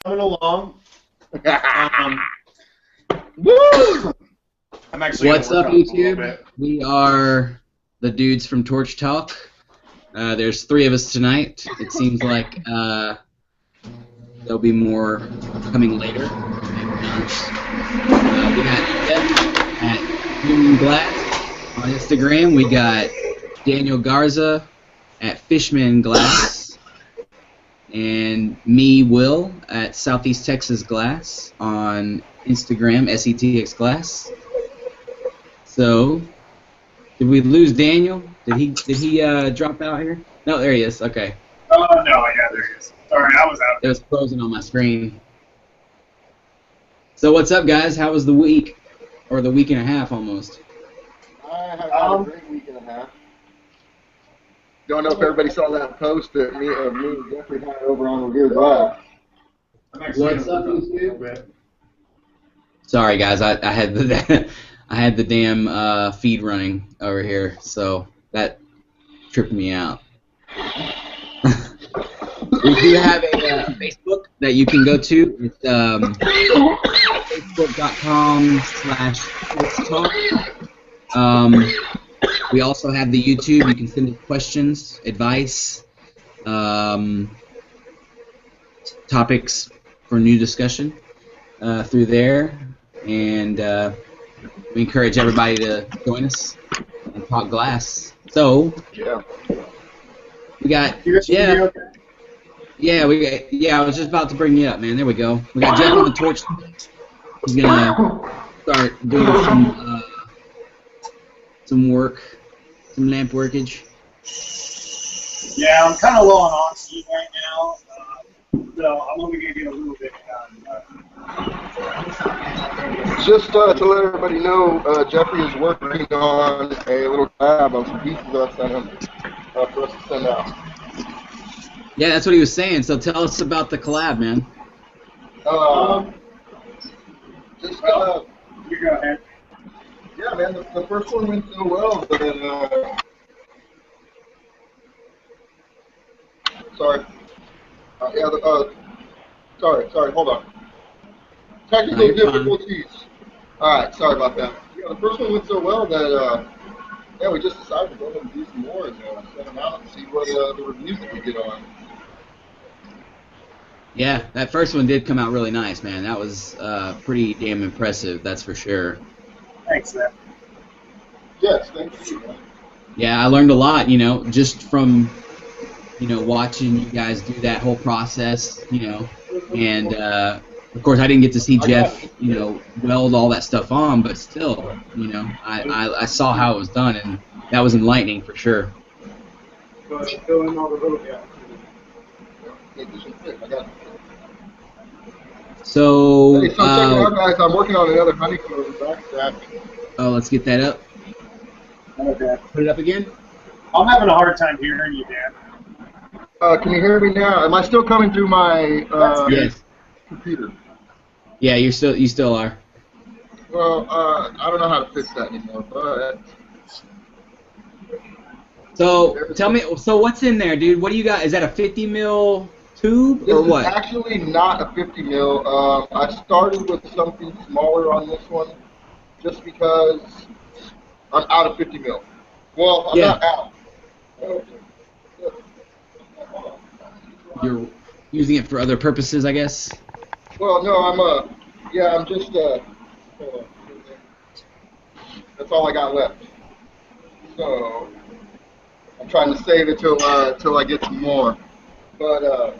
Coming along. Woo! I'm actually. What's up, YouTube? We are the dudes from Torch Talk. There's 3 of us tonight. It seems like there'll be more coming later. We got Jeff at Human Glass on Instagram. We got Daniel Garza at Fishman Glass. And me, Will, at Southeast Texas Glass on Instagram, SETX Glass. So, did we lose Daniel? Did he drop out here? No, there he is. Okay. Oh no, yeah, there he is. Sorry, I was out. It was frozen on my screen. So what's up, guys? How was the week, or the week and a half almost? I have had a great week and a half. Don't know if everybody saw that post that me and Jeffrey had over on Revere Drive. What's up, YouTube? Sorry, guys. I had the I had the damn feed running over here, so that tripped me out. We do have a Facebook that you can go to. It's facebook.com/torchtalk. We also have the YouTube. You can send us questions, advice, topics for new discussion through there, and we encourage everybody to join us and talk glass. So, Yeah. we got Jeff. Yeah, I was just about to bring you up, man. There we go. We got Jeff on the torch. He's gonna start doing some work, some lamp workage. Yeah, I'm kind of low on oxygen right now, so I'm only gonna get a little bit done. Just to let everybody know, Jeffrey is working on a little tab on some pieces that I sent him for us to send out. Yeah, that's what he was saying. So tell us about the collab, man. You go ahead. Yeah, man, the first one went so well that, sorry. Sorry, hold on. Technical difficulties. Alright, sorry about that. Yeah, the first one went so well that, yeah, we just decided to go ahead and do some more and send them out and see what the reviews that we get on. Yeah, that first one did come out really nice, man. That was pretty damn impressive, that's for sure. Thanks, man. Yes, thank you, man. Yeah, I learned a lot, just from, watching you guys do that whole process, and of course I didn't get to see Jeff, weld all that stuff on, but still, I saw how it was done, and that was enlightening for sure. Fill in all the little gaps. So, hey, so check it out, guys. I'm working on another honeycomb backstack. Oh, let's get that up. Okay. Put it up again. I'm having a hard time hearing you, Dan. Can you hear me now? Am I still coming through my Yes. computer? Yeah, you still are. Well, I don't know how to fix that anymore, but... So, tell me, so what's in there, dude? What do you got? Is that a 50 mil tube or what? This is actually not a 50 mil. I started with something smaller on this one just because I'm out of 50 mil. Well, I'm not out. You're using it for other purposes, I guess? Well, no, I'm just, hold on. That's all I got left. So, I'm trying to save it till I get some more. But,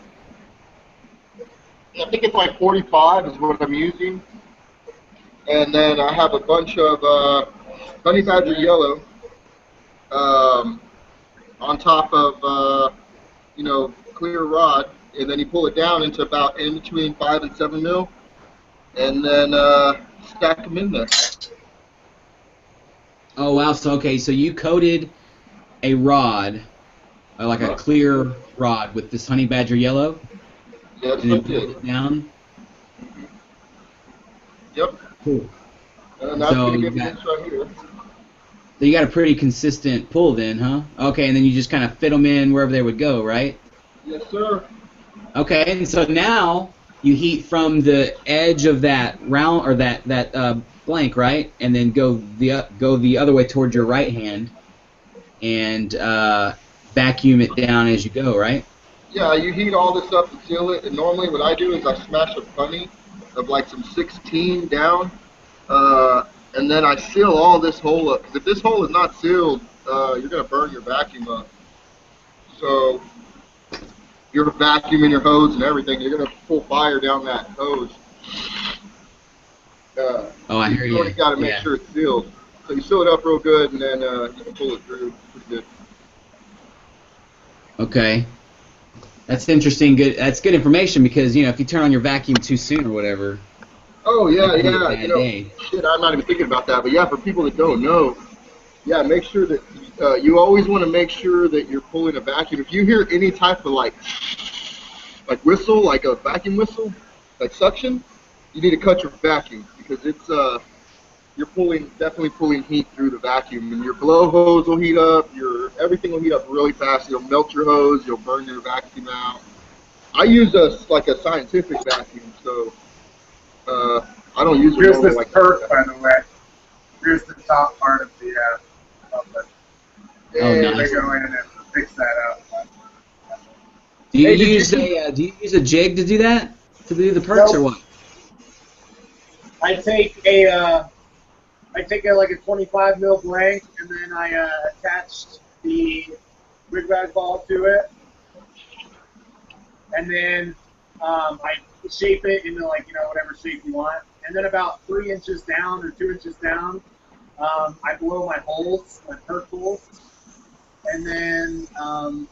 I think it's like 45 is what I'm using. And then I have a bunch of honey badger yellow on top of, clear rod. And then you pull it down into about in between 5 and 7 mil. And then stack them in there. Oh, wow. So, okay, so you coated a rod, like a clear rod with this honey badger yellow? Yes, and I then pulled it down? Yep. Cool. And that's going to give me this right here. So you got a pretty consistent pull then, huh? Okay, and then you just kind of fit them in wherever they would go, right? Yes, sir. Okay, and so now you heat from the edge of that round or that blank, right, and then go the other way towards your right hand, and vacuum it down as you go, right? Yeah, you heat all this up and seal it, and normally what I do is I smash a punny of like some 16 down, and then I seal all this hole up, because if this hole is not sealed, you're going to burn your vacuum up. So you're vacuuming your hose and everything, you're going to pull fire down that hose. I hear you. You already got to make sure it's sealed. So you seal it up real good, and then you can pull it through. Pretty good. Okay. That's interesting. Good. That's good information because if you turn on your vacuum too soon or whatever. Oh yeah. Day. Shit, I'm not even thinking about that. But yeah, for people that don't know, yeah, make sure that you always want to make sure that you're pulling a vacuum. If you hear any type of like whistle, like a vacuum whistle, like suction, you need to cut your vacuum because it's you're definitely pulling heat through the vacuum, and your blow hose will heat up. Everything will heat up really fast. You'll melt your hose. You'll burn your vacuum out. I use a scientific vacuum, so I don't use. Here's this perk, by the way. Here's the top part of the. Nice. They go in and fix that up. Do you use a jig to do that? To do the perks or what? I take a like a 25 mil blank, and then I attached the rig rag ball to it, and then I shape it into whatever shape you want, and then about 3 inches down or 2 inches down, I blow my holes, my perk holes, and then I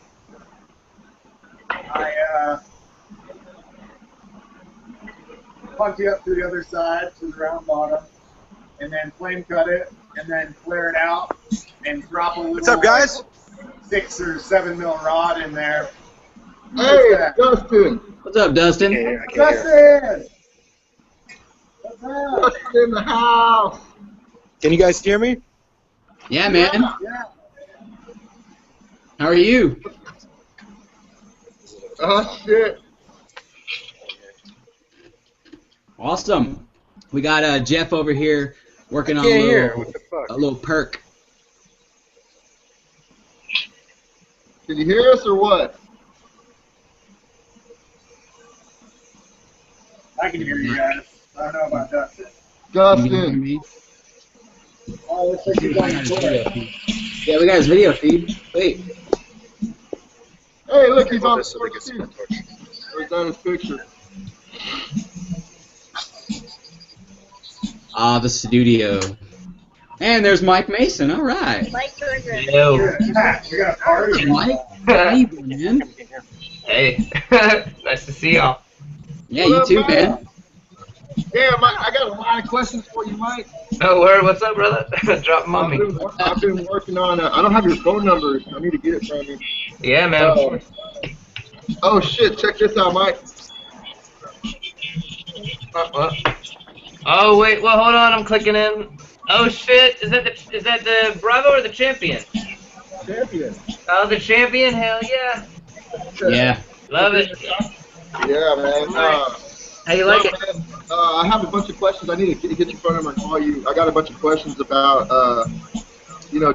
punch it up to the other side to the round bottom, and then flame cut it, and then flare it out, and drop a little. What's up, guys? 6 or 7 mil rod in there. Hey, Dustin. What's up, Dustin? Dustin! What's up? Dustin in the house. Can you guys hear me? Yeah, man. Yeah. How are you? Oh shit. Awesome. We got Jeff over here working on a little perk. Can you hear us or what? I can hear you guys. I don't know about Dustin. Can you hear Dustin. me? Oh, looks like you're on Twitter. Yeah, we got his video feed. Wait. Hey, look, he's on This so they can see my torch. Where's that his picture? The studio. And there's Mike Mason. All right. Mike Berger. Yo. We got a party. Mike, how you doing, man? Hey. Nice to see y'all. Yeah, you too, man. Yeah, Mike, I got a lot of questions for you, Mike. Oh, word. What's up, brother? Drop them on me. I've been working on. I don't have your phone number. I need to get it from you. Yeah, man. Oh shit! Check this out, Mike. What? Oh wait, well hold on, I'm clicking in. Oh shit, is that the Bravo or the Champion? Champion. Oh, the Champion, hell yeah. Yeah. Love it. Yeah, man. How you like it? I have a bunch of questions. I need to get your phone number and call you. I got a bunch of questions about,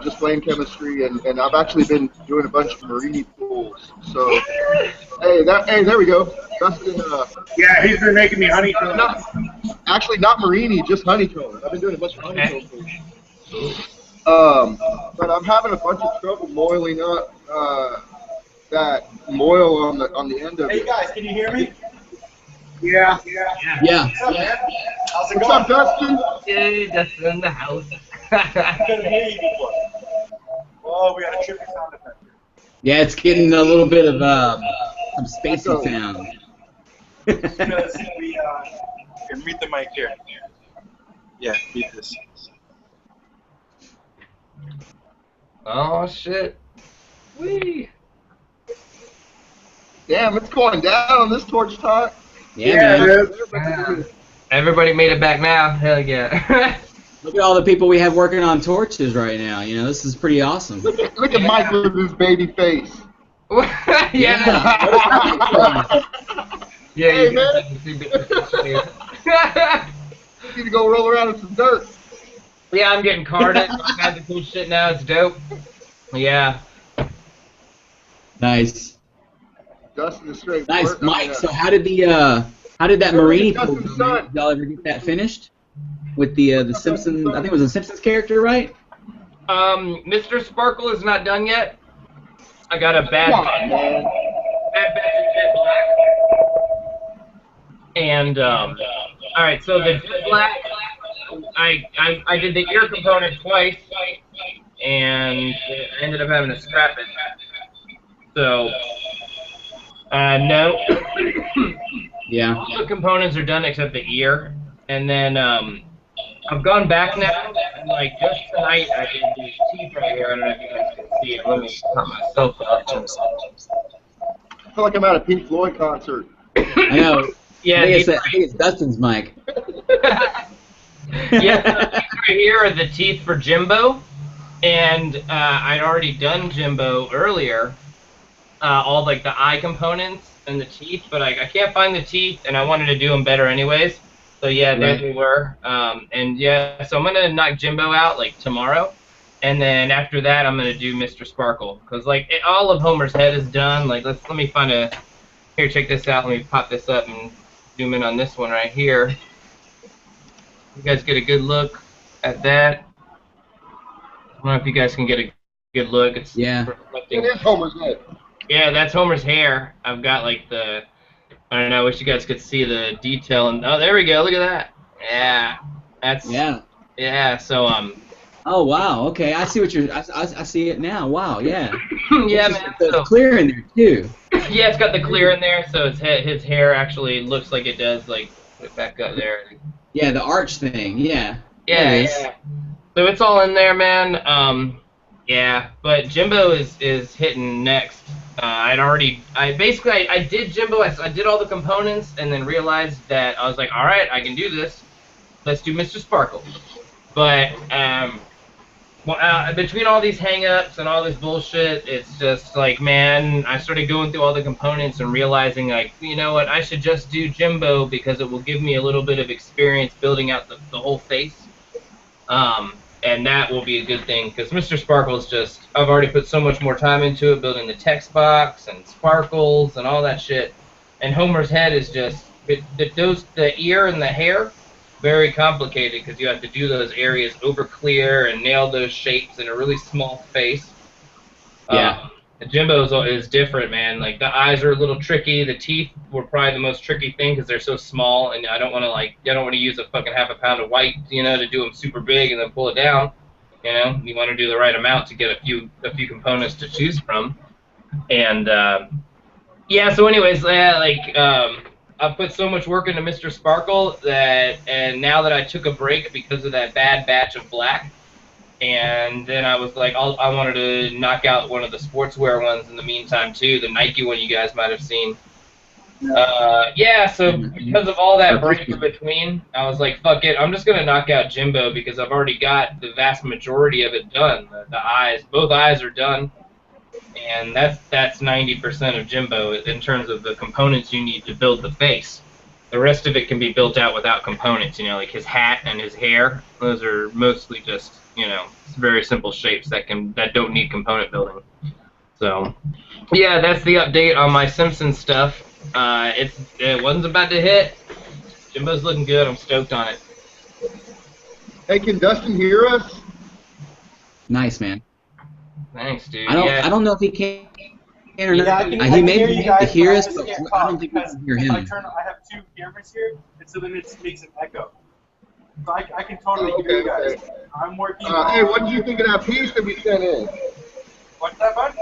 just flame chemistry, and I've actually been doing a bunch of marine pools. So, hey, there we go. Dustin. Yeah, he's been making me honeycomb. Actually, not marini, just honeycomb. I've been doing a bunch of honeycomb pools. But I'm having a bunch of trouble moiling up that moil on the end of it. Hey guys, can you hear me? Yeah. Yeah. What's up, man? How's it What's going? up, Dustin? Yay, Dustin in the house. I couldn't hear you before. Oh, we got a trippy sound effect. Yeah, it's getting a little bit of some spacey sound. Because we, Here, meet the mic here. Yeah, beat this. Oh shit. Whee. Damn, it's going down on this torch talk. Yeah, man. dude. Everybody made it back now. Hell yeah. Look at all the people we have working on torches right now. This is pretty awesome. Look at Mike with his baby face. Yeah. Yeah, Hey, you guys man. have to see Mr. You need to go roll around in some dirt. Yeah, I'm getting carded. All kinds of cool shit now. It's dope. Yeah. Nice. Dustin is straight. Nice, Mike. Yeah. So how did that Everybody Marini get pool Dustin's go, man? son. Did y'all ever get that finished? With the Simpsons, I think it was a Simpsons character, right? Mr. Sparkle is not done yet. I got a bad Come on, batch man. of Jet Black. And, alright, so the Jet Black, I did the ear component twice, and I ended up having to scrap it. So, no. Yeah. All the components are done except the ear. And then, I've gone back now, and like just tonight I did these teeth right here. I don't know if you guys can see it. Let me pop myself up. I feel like I'm at a Pink Floyd concert. I know. Yeah, I think it's Dustin's mic. yeah, so these right here are the teeth for Jimbo, and I'd already done Jimbo earlier, all like the eye components and the teeth, but I can't find the teeth, and I wanted to do them better anyways. So yeah, there they were. And yeah, so I'm gonna knock Jimbo out like tomorrow, and then after that I'm gonna do Mr. Sparkle, cause like all of Homer's head is done. Like let me find a. Here, check this out. Let me pop this up and zoom in on this one right here. You guys get a good look at that. I don't know if you guys can get a good look. It's reflecting. It is Homer's head. Yeah, that's Homer's hair. I've got like the. I don't know. I wish you guys could see the detail. And oh, there we go. Look at that. Yeah, that's. Yeah. So Oh wow. Okay, I see what you're. I see it now. Wow. Yeah. yeah, man. It's clear in there too. Yeah, it's got the clear in there, so his hair actually looks like it does. Like put it back up there. Yeah, the arch thing. Yeah. Yeah. So it's all in there, man. Yeah, but Jimbo is hitting next. I did Jimbo. I did all the components, and then realized that I was like, all right, I can do this. Let's do Mr. Sparkle. But between all these hang-ups and all this bullshit, it's just like, man, I started going through all the components and realizing, like, you know what, I should just do Jimbo because it will give me a little bit of experience building out the whole face. And that will be a good thing, because Mr. Sparkle's just, I've already put so much more time into it, building the text box and sparkles and all that shit. And Homer's head is just, the ear and the hair, very complicated, because you have to do those areas over clear and nail those shapes in a really small face. Yeah. Jimbo's is different, man. Like, the eyes are a little tricky. The teeth were probably the most tricky thing because they're so small, and I don't want to use a fucking half a pound of white, to do them super big and then pull it down. You want to do the right amount to get a few components to choose from. And yeah. So, anyways, I've put so much work into Mr. Sparkle and now that I took a break because of that bad batch of black. And then I was like, I wanted to knock out one of the sportswear ones in the meantime too, the Nike one you guys might have seen. So because of all that break in between, I was like, fuck it, I'm just gonna knock out Jimbo because I've already got the vast majority of it done. The eyes, both eyes are done, and that's 90% of Jimbo in terms of the components you need to build the face. The rest of it can be built out without components, like his hat and his hair. Those are mostly just, very simple shapes that don't need component building. So, yeah, that's the update on my Simpsons stuff. It wasn't about to hit. Jimbo's looking good. I'm stoked on it. Hey, can Dustin hear us? Nice, man. Thanks, dude. I don't know if he can or not. Yeah, He may be able to hear us, but but I don't think we can hear him. I have two cameras here, and so then it makes an echo. So I can totally hear you guys. Okay. I'm working Hey, what did you think of that piece that we sent in? What's that, bud?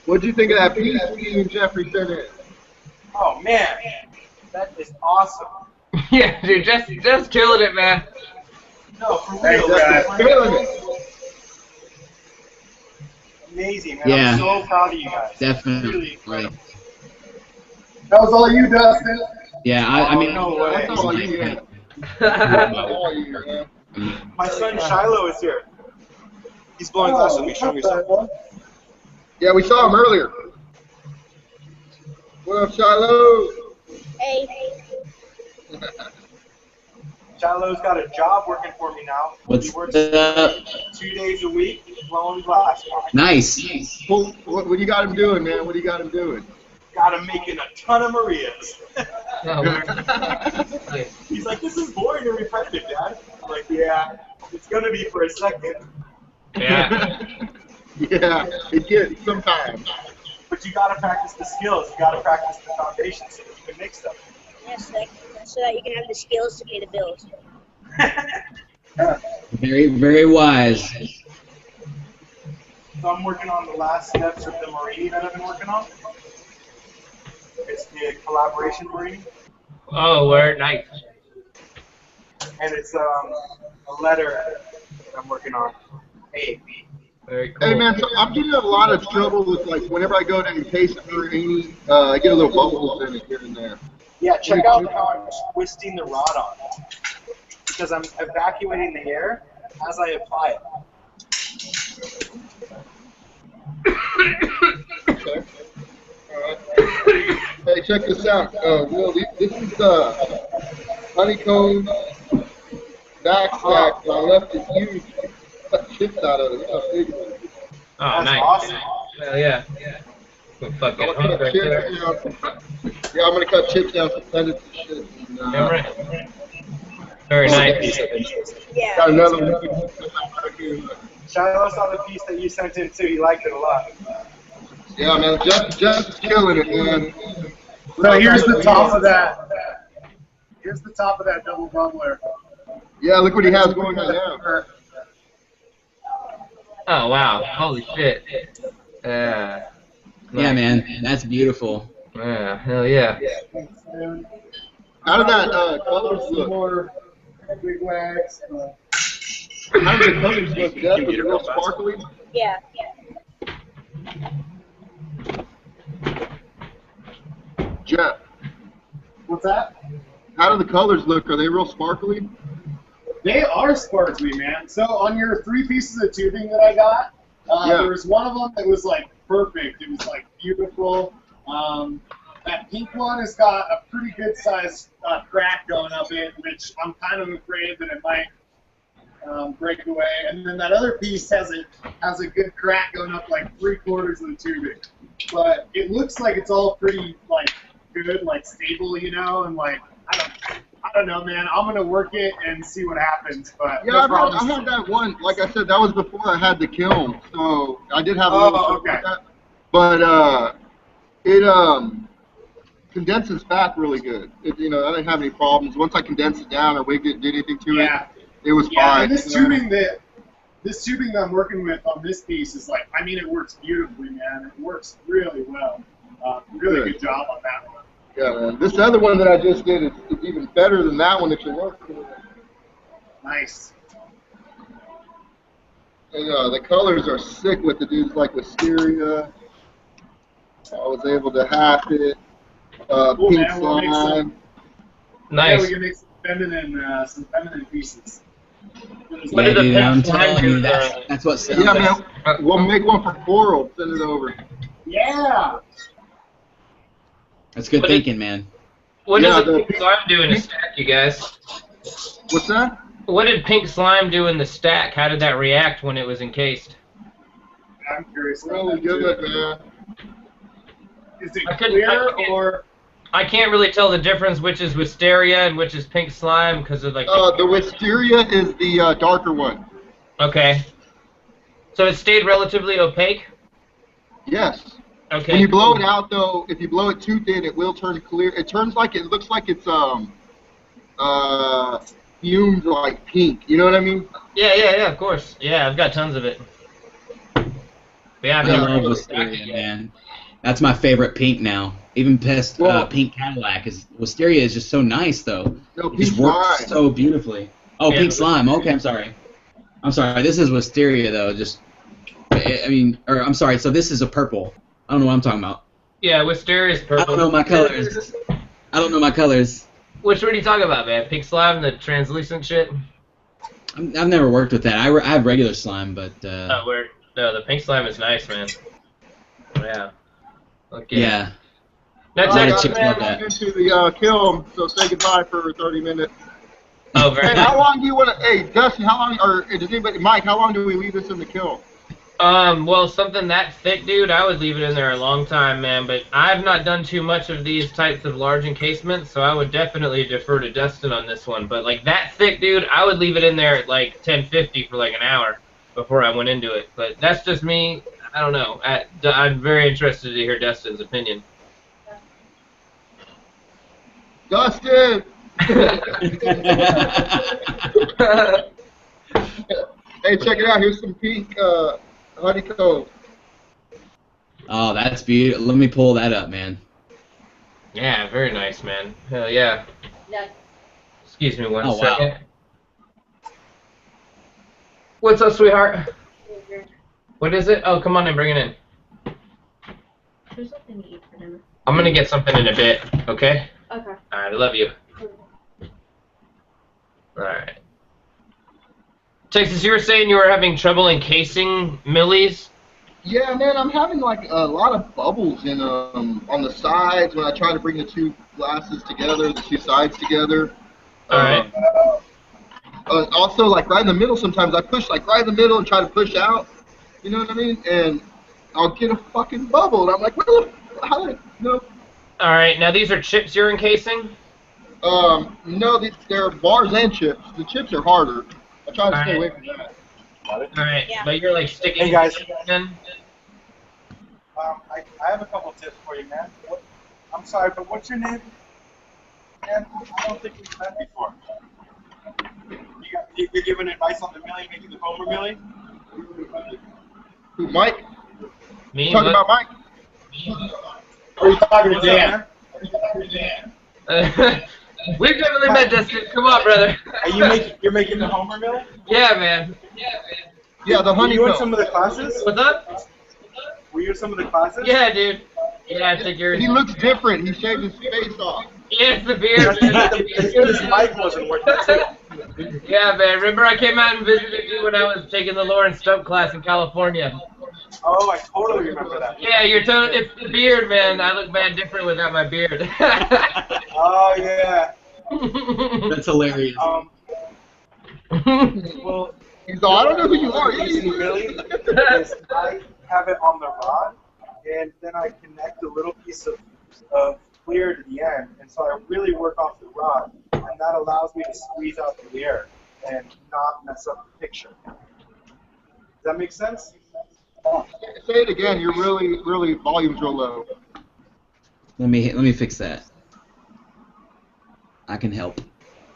What did you think of that piece me and Jeffrey sent in? Oh, man. That is awesome. Yeah, dude, just killing it, man. No, for real. That's killing it. Amazing, man. Yeah. I'm so proud of you guys. Definitely. Really incredible. That was all you, Dustin. Yeah, I mean, no way. That's all you, man. My son Shilo is here. He's blowing glass with me. Show me, sir. Yeah, we saw him earlier. What up, Shiloh? A. Shiloh's got a job working for me now. What's He works up? 2 days a week blowing glass. Nice. Well, what do you got him doing, man? What do you got him doing? Got him making a ton of Marias. Oh, we're- He's like, this is boring and repetitive, Dad. I'm like, yeah, it's going to be for a second. yeah. Yeah, it gets sometimes. But you got to practice the skills. You got to practice the foundation so that you can make stuff. Yes, so that you can have the skills to pay the bills. Very, very wise. So I'm working on the last steps of the Marie that I've been working on. It's the collaboration Marie, Oh, word. Nice. and it's a letter that I'm working on. A. Very cool. Hey man, so I'm getting a lot of trouble with like whenever I go to encase it for any, I get a little bubbles in it here and there. Yeah, check out how I'm twisting the rod on, because I'm evacuating the air as I apply it. Okay. Alright. Hey, check this out. Will, this is honeycomb backpack. I left it huge. Cut chips out of it. Look how big it is. Oh, That's nice. awesome. Hell yeah. Some fucking I'm hunk gonna cut right chips there. down. Yeah, I'm gonna cut chips down, send it to shit. And, Yeah, right. Very nice. Yeah. got another one. Shiloh saw the piece that you sent in too. He liked it a lot. Yeah, man, Jeff is killing it, man. So here's the top of that. Here's the top of that double bubbler. Yeah, look what he has going on now. Oh, wow. Holy shit. Yeah, man. That's beautiful. Yeah, hell yeah. How did that colors Some look? more big wags. How did the colors look, Jeff? Was it real sparkly? Yeah. Jeff, What's that? how do the colors look? Are they real sparkly? They are sparkly, man. So on your 3 pieces of tubing that I got, Yeah. there was one of them that was like perfect. It was like beautiful. That pink one has got a pretty good sized crack going up it, which I'm kind of afraid that it might break away. And then that other piece has a good crack going up like 3/4 of the tubing. But it looks like it's all pretty like good, like stable, you know, and like I don't know, man. I'm gonna work it and see what happens. But Yeah, no I promises. had that one. Like I said, that was before I had the kiln, so I did have a Oh, little trouble okay. with that. But it condenses back really good. I didn't have any problems. Once I condensed it down or wigged it, did anything to Yeah. it was Yeah, fine. and this tubing that I'm working with on this piece is like, I mean, it works beautifully, man. It works really well. Really good job on that one. Yeah, man. This other one that I just did is even better than that one that you're working with. Nice. And, the colors are sick with the dudes like Wisteria. I was able to hack it. Cool, Pink man. We'll make slime. Yeah, Nice. we can make some feminine pieces. What Yeah, did the dude, pink I'm slime telling do you, there? that's what sells. Yeah, man. We'll make one for Coral. Send it over. Yeah. That's good What did- thinking, man. What Yeah, did the the pink slime do in the stack, you guys? What's that? What did pink slime do in the stack? How did that react when it was encased? I'm curious about Really that, too. good, man. Is it I couldn't- clear I can't- or? I can't really tell the difference which is wisteria and which is pink slime because of like. The Wisteria is the darker one. Okay. So it stayed relatively opaque. Yes. Okay. When you blow it out, though, if you blow it too thin, it will turn clear. It turns like it looks like it's fumed like pink. You know what I mean? Yeah, of course. Yeah, I've got tons of it. But yeah, I've I never love really Wisteria, cracked it yet. man. That's my favorite pink now. Even past Well- pink Cadillac is Wisteria is just so nice though. No, It just pink works slime. so beautifully. Oh, Yeah, pink but- slime. Okay, I'm sorry. This is Wisteria though. I'm sorry. So this is a purple. I don't know what I'm talking about. Yeah, wisteria is purple. I don't know my colors. Which one are you talking about, man? Pink slime, the translucent shit? I've never worked with that. I have regular slime, but Oh, where? No, the pink slime is nice, man. Yeah. Okay. yeah. Now, lot of Texas, chicks man. love that. Into the kiln, so say goodbye for 30 minutes. Oh, very Hey, nice. how long do you want to? Hey, Dustin, how long? Or does anybody? Mike, how long do we leave this in the kiln? Well, something that thick, dude, I would leave it in there a long time, man. But I've not done too much of these types of large encasements, so I would definitely defer to Dustin on this one. But like that thick, dude, I would leave it in there at like 1050 for like an hour before I went into it. But that's just me. I don't know. I'm very interested to hear Dustin's opinion. Dustin. Hey, check it out. Here's some pink honeycomb. Oh, that's beautiful. Let me pull that up, man. Yeah, very nice, man. Hell yeah. Excuse me one Oh, second. wow. What's up, sweetheart? What is it? Oh, come on and bring it in. There's something to eat for dinner. I'm gonna get something in a bit, okay? Okay. Alright, I love you. Alright. Texas, you were saying you were having trouble encasing millies? Yeah, man, I'm having like a lot of bubbles in on the sides when I try to bring the two glasses together, the two sides together. Alright. Also, like right in the middle, sometimes I push like right in the middle and try to push out. You know what I mean? And I'll get a fucking bubble, and I'm like, how did no? Alright, now these are chips you're encasing? No, they're bars and chips. The chips are harder. I try to stay away from that. Alright, Yeah. but you're like sticking Hey, guys. then? I have a couple tips for you, man. I'm sorry, but what's your name? Man, I don't think we've met before. You're giving advice on the millie, making the Homer millie? Who, Mike? Me? Talking about Mike? Or are you talking to What's up, Dan? man? We've definitely met Dustin. Come on, brother. Are you're making the Homer millie? Yeah, man. Yeah, the Were you in honeycomb. some of the classes? What's up? Were you in some of the classes? Yeah, dude. Yeah, I think you're... He looks different. He shaved his face off. Yeah, it's the beard, This mic wasn't working too. Yeah, man. Remember I came out and visited you when I was taking the Lauren Stump class in California? Oh, I totally remember that. Yeah, you're totally... It's the beard, man. I look mad different without my beard. Oh, yeah. That's hilarious. Well, He's all, I don't know who you are. Easy millie is I have it on the rod, and then I connect a little piece of clear to the end, and so I really work off the rod, and that allows me to squeeze out the air and not mess up the picture. Does that make sense? Say it again. You're really volume's real low. Let me fix that. I can help,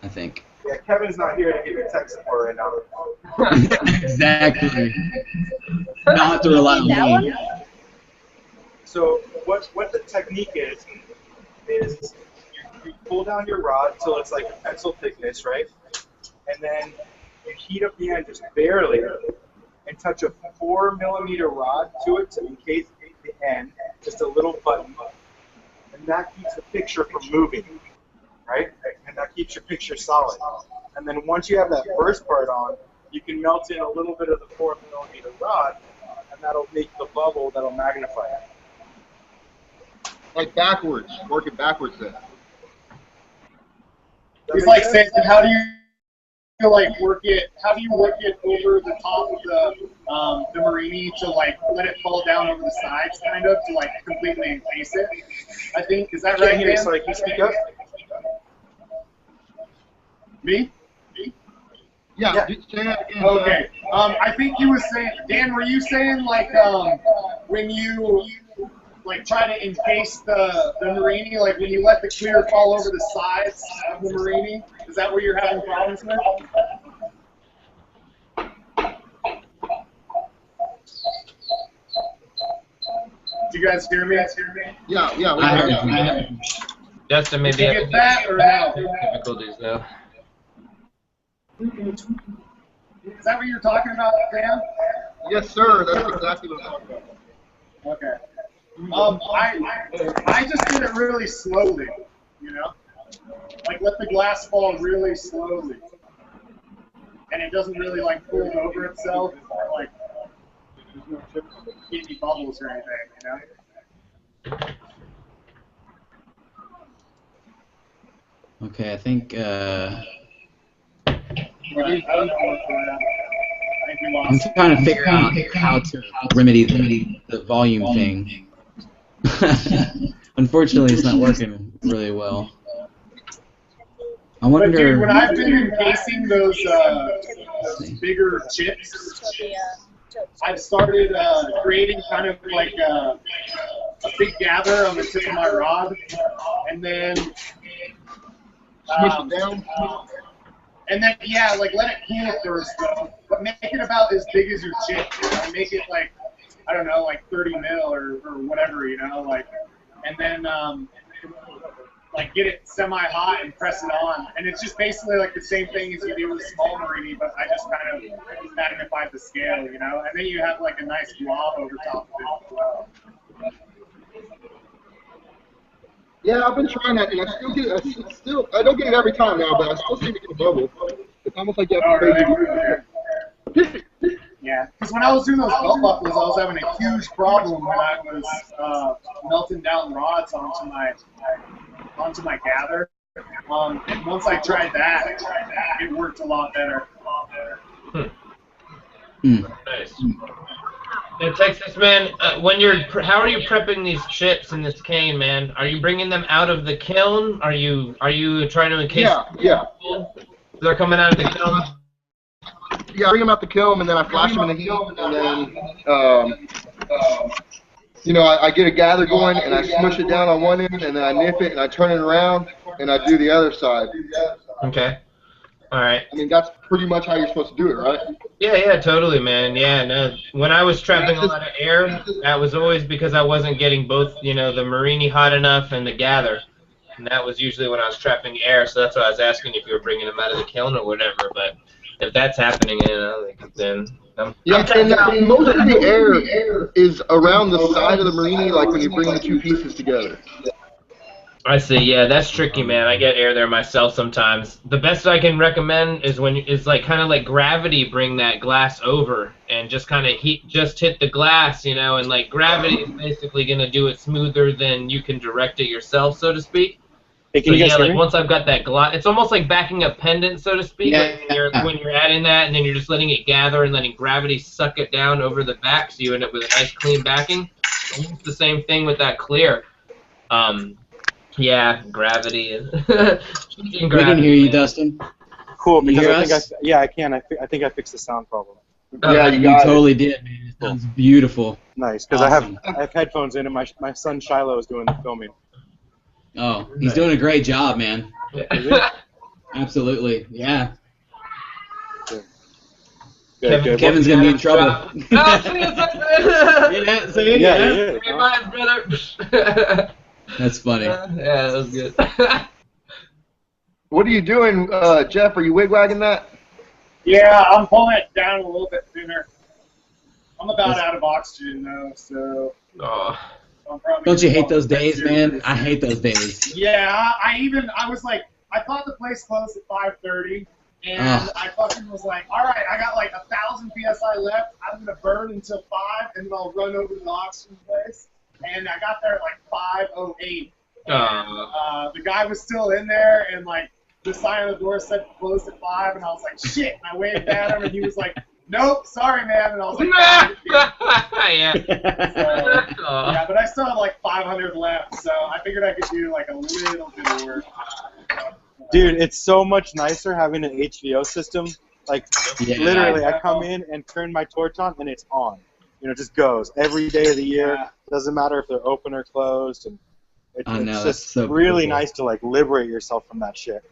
I think. Yeah, Kevin's not here to give you tech support right now. Exactly. Not to rely on That me. one? So what the technique is you pull down your rod till it's like a pencil thickness, right? And then you heat up the end just barely and touch a 4mm rod to it to encase the end, just a little button. And that keeps the picture from moving, right? And that keeps your picture solid. And then once you have that first part on, you can melt in a little bit of the 4mm rod, and that'll make the bubble that'll magnify it. Like backwards. Working backwards then. He's like saying, how do you like work it? How do you work it over the top of the Marini to like let it fall down over the sides, kind of to like completely encase it? I think is that right? Can't hear you, Dan? sorry, can you speak up? Me? Yeah. Yeah. Say that again. Okay. I think you were saying, Dan, were you saying like when you like try to encase the Marini, like when you let the clear fall over the sides of the Marini? Is that where you're having problems with? Do you guys hear me? Yeah. We I heard heard you. you. Dustin, Did maybe you get that or no? difficulties though. Is that what you're talking about, Dan? Yes, sir. That's exactly what I'm talking about. Okay. I just did it really slowly, you know? Like let the glass fall really slowly. And it doesn't really like fold over itself or like get any bubbles or anything, you know? Okay, I think Right. I think we I'm lost. trying to figure out how to remedy the volume thing. Unfortunately, it's not working really well. I But dude, when wonder. I've been encasing those bigger chips, I've started creating kind of like a big gather on the tip of my rod, and then Smush it down. and then yeah, like let it cool first though, but make it about as big as your chip. You know? Make it like I don't know, like 30 mil or whatever, you know, like, and then like get it semi-hot and press it on, and it's just basically like the same thing as you do with a small marini, but I just kind of magnified the scale, you know, and then you have like a nice blob over top of it as well. Yeah, I've been trying that, and I don't get it every time now, but I still seem to get a bubble. It's almost like you have to pay. Yeah, because when I was doing those belt buckles, I was having a huge problem when I was melting down rods onto my gather. And once I tried that, it worked a lot better. Nice. In Texas, man, how are you prepping these chips in this cane, man? Are you bringing them out of the kiln? Are you trying to encase? Yeah. They're coming out of the kiln. Yeah, I bring them out the kiln, and then I flash them in the heat, and then, I get a gather going, and I smush it down on one end, and then I nip it, and I turn it around, and I do the other side. Okay. All right. I mean, that's pretty much how you're supposed to do it, right? Yeah, totally, man. Yeah, no. When I was trapping a lot of air, that was always because I wasn't getting both, the marini hot enough and the gather. And that was usually when I was trapping air, so that's why I was asking if you were bringing them out of the kiln or whatever. But if that's happening, then I'm and most of the air is around the side of the marini, like when you bring the two pieces together. I see. Yeah, that's tricky, man. I get air there myself sometimes. The best I can recommend is kind of like gravity bring that glass over and just kind of hit the glass, and like gravity is basically gonna do it smoother than you can direct it yourself, so to speak. Hey, can you guys hear me? Once I've got that glass, it's almost like backing a pendant, so to speak. Yeah. When you're adding that, and then you're just letting it gather and letting gravity suck it down over the back, so you end up with a nice clean backing. And it's the same thing with that clear. Yeah, gravity. We can hear you, Dustin. Cool, Can you because hear us? I can. I think I fixed the sound problem. Yeah, You totally did, man. It sounds beautiful. Nice, because Awesome. I have headphones in, and my son Shilo is doing the filming. Oh, he's doing a great job, man. Absolutely, yeah. Good. Kevin's gonna be in trouble. Yeah, see? Yeah. Hey, mine, brother. That's funny. Yeah, that was good. What are you doing, Jeff? Are you wigwagging that? Yeah, I'm pulling it down a little bit thinner. I'm about out of oxygen though, so. Oh. I'm probably Don't you hate gonna those walk days, back man? here. I hate those days. Yeah, I was like, I thought the place closed at 5:30, and I fucking was like, all right, I got like 1,000 psi left. I'm gonna burn until 5, and then I'll run over to the oxygen place. And I got there at like 5:08. The guy was still in there, and like the sign on the door said closed at 5, and I was like, shit. And I waved at him, and he was like, nope, sorry, man. And I was like, Yeah. yeah, but I still have like 500 left, so I figured I could do like a little bit of work. Dude, it's so much nicer having an HVO system. Like, literally, I come in and turn my torch on, and it's on. It just goes every day of the year. Yeah. Doesn't matter if they're open or closed. And I know, it's that's just so really beautiful. nice to like liberate yourself from that shit.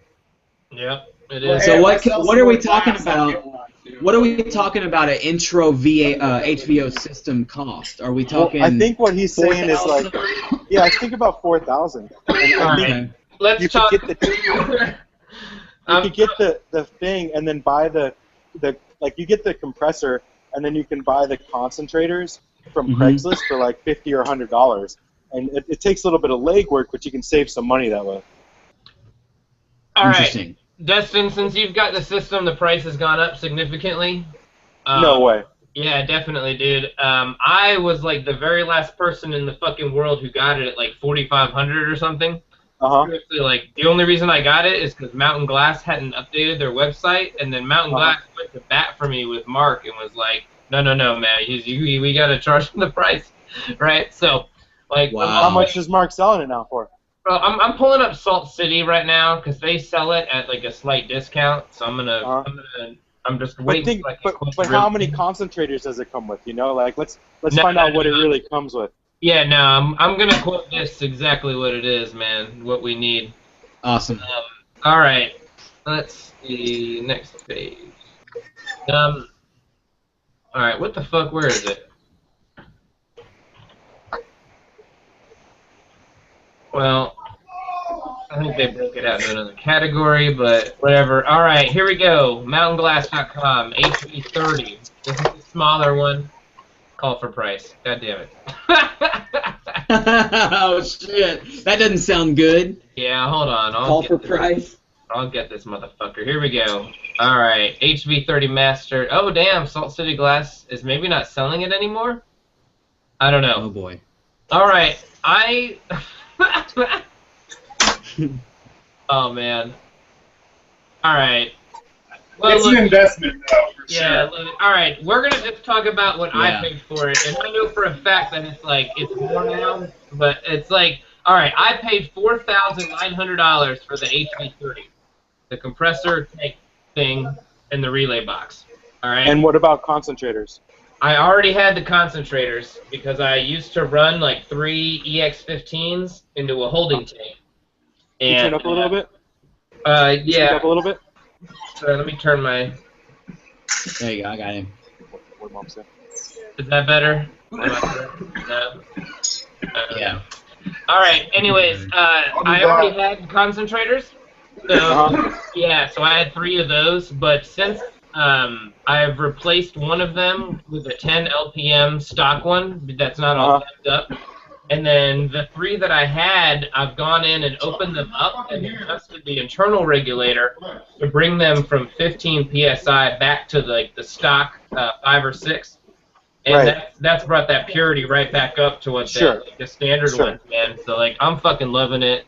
Yep, it Well, is. So hey, what myself are we some talking glass, I'll about? get one, too. What are we talking about an intro HVO system cost? Are we talking? I think what he's saying is 4,000? like, yeah, I think about 4,000. All right. Okay. Let's You talk. could get the thing and then buy the you get the compressor and then you can buy the concentrators from Craigslist for like $50 or $100, and it takes a little bit of legwork, but you can save some money that way. All right, Interesting. Dustin, since you've got the system, the price has gone up significantly. No way. Yeah, definitely, dude. I was like the very last person in the fucking world who got it at like 4,500 or something. Seriously, like, the only reason I got it is because Mountain Glass hadn't updated their website, and then Mountain Glass went to bat for me with Mark and was like, no, man, we gotta charge him the price, right? So, like, Wow. How much is Mark selling it now for? Well, I'm pulling up Salt City right now because they sell it at like a slight discount. So I'm just waiting. But how many concentrators does it come with? You know, like let's find out what it really comes with. Yeah, no, I'm gonna quote this exactly what it is, man. What we need. Awesome. All right, let's see next page. All right, what the fuck? Where is it? Well, I think they broke it out into another category, but whatever. All right, here we go. MountainGlass.com, HV30. This is the smaller one. Call for price. God damn it. Oh shit, that doesn't sound good. Yeah, hold on. Call for price. I'll get this motherfucker. Here we go. All right, HV30 Master. Oh damn, Salt City Glass is maybe not selling it anymore. I don't know. Oh boy. All right, oh man. All right. Well, It's an investment, though, for yeah. sure. All right, we're gonna just talk about what I paid for it, and I know for a fact that it's more now, but it's like, all right, I paid $4,900 for the HV30, the compressor tank thing, and the relay box. All right. And what about concentrators? I already had the concentrators because I used to run like 3 EX15s into a holding tank. Can you turn up a little bit? Yeah. Turn up a little bit. So let me turn my. There you go, I got him. What Mom said. Is that better? No. Yeah. All right. Anyways, I already had concentrators. So yeah, so I had 3 of those, but since I've replaced one of them with a 10 LPM stock one that's not all tapped up. And then the 3 that I had, I've gone in and opened them up and adjusted the internal regulator to bring them from 15 PSI back to the stock 5 or 6. And that's brought that purity right back up to what the standard ones, man. So like I'm fucking loving it.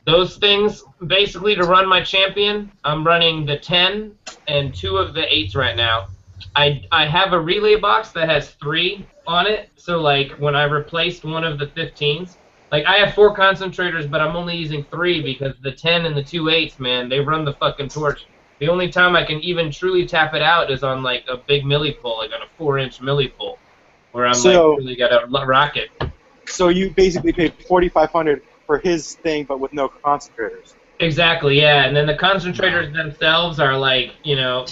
Those things, basically to run my champion, I'm running the 10 and 2 of the 8s right now. I have a relay box that has 3 on it, so like when I replaced one of the 15s, like I have 4 concentrators, but I'm only using 3 because the 10 and the 2 8s, man, they run the fucking torch. The only time I can even truly tap it out is on like a big milli pull, like on a 4-inch milli pull, where I'm like really gotta rock it. So you basically paid $4,500 for his thing, but with no concentrators. Exactly, yeah, and then the concentrators themselves are like, you know,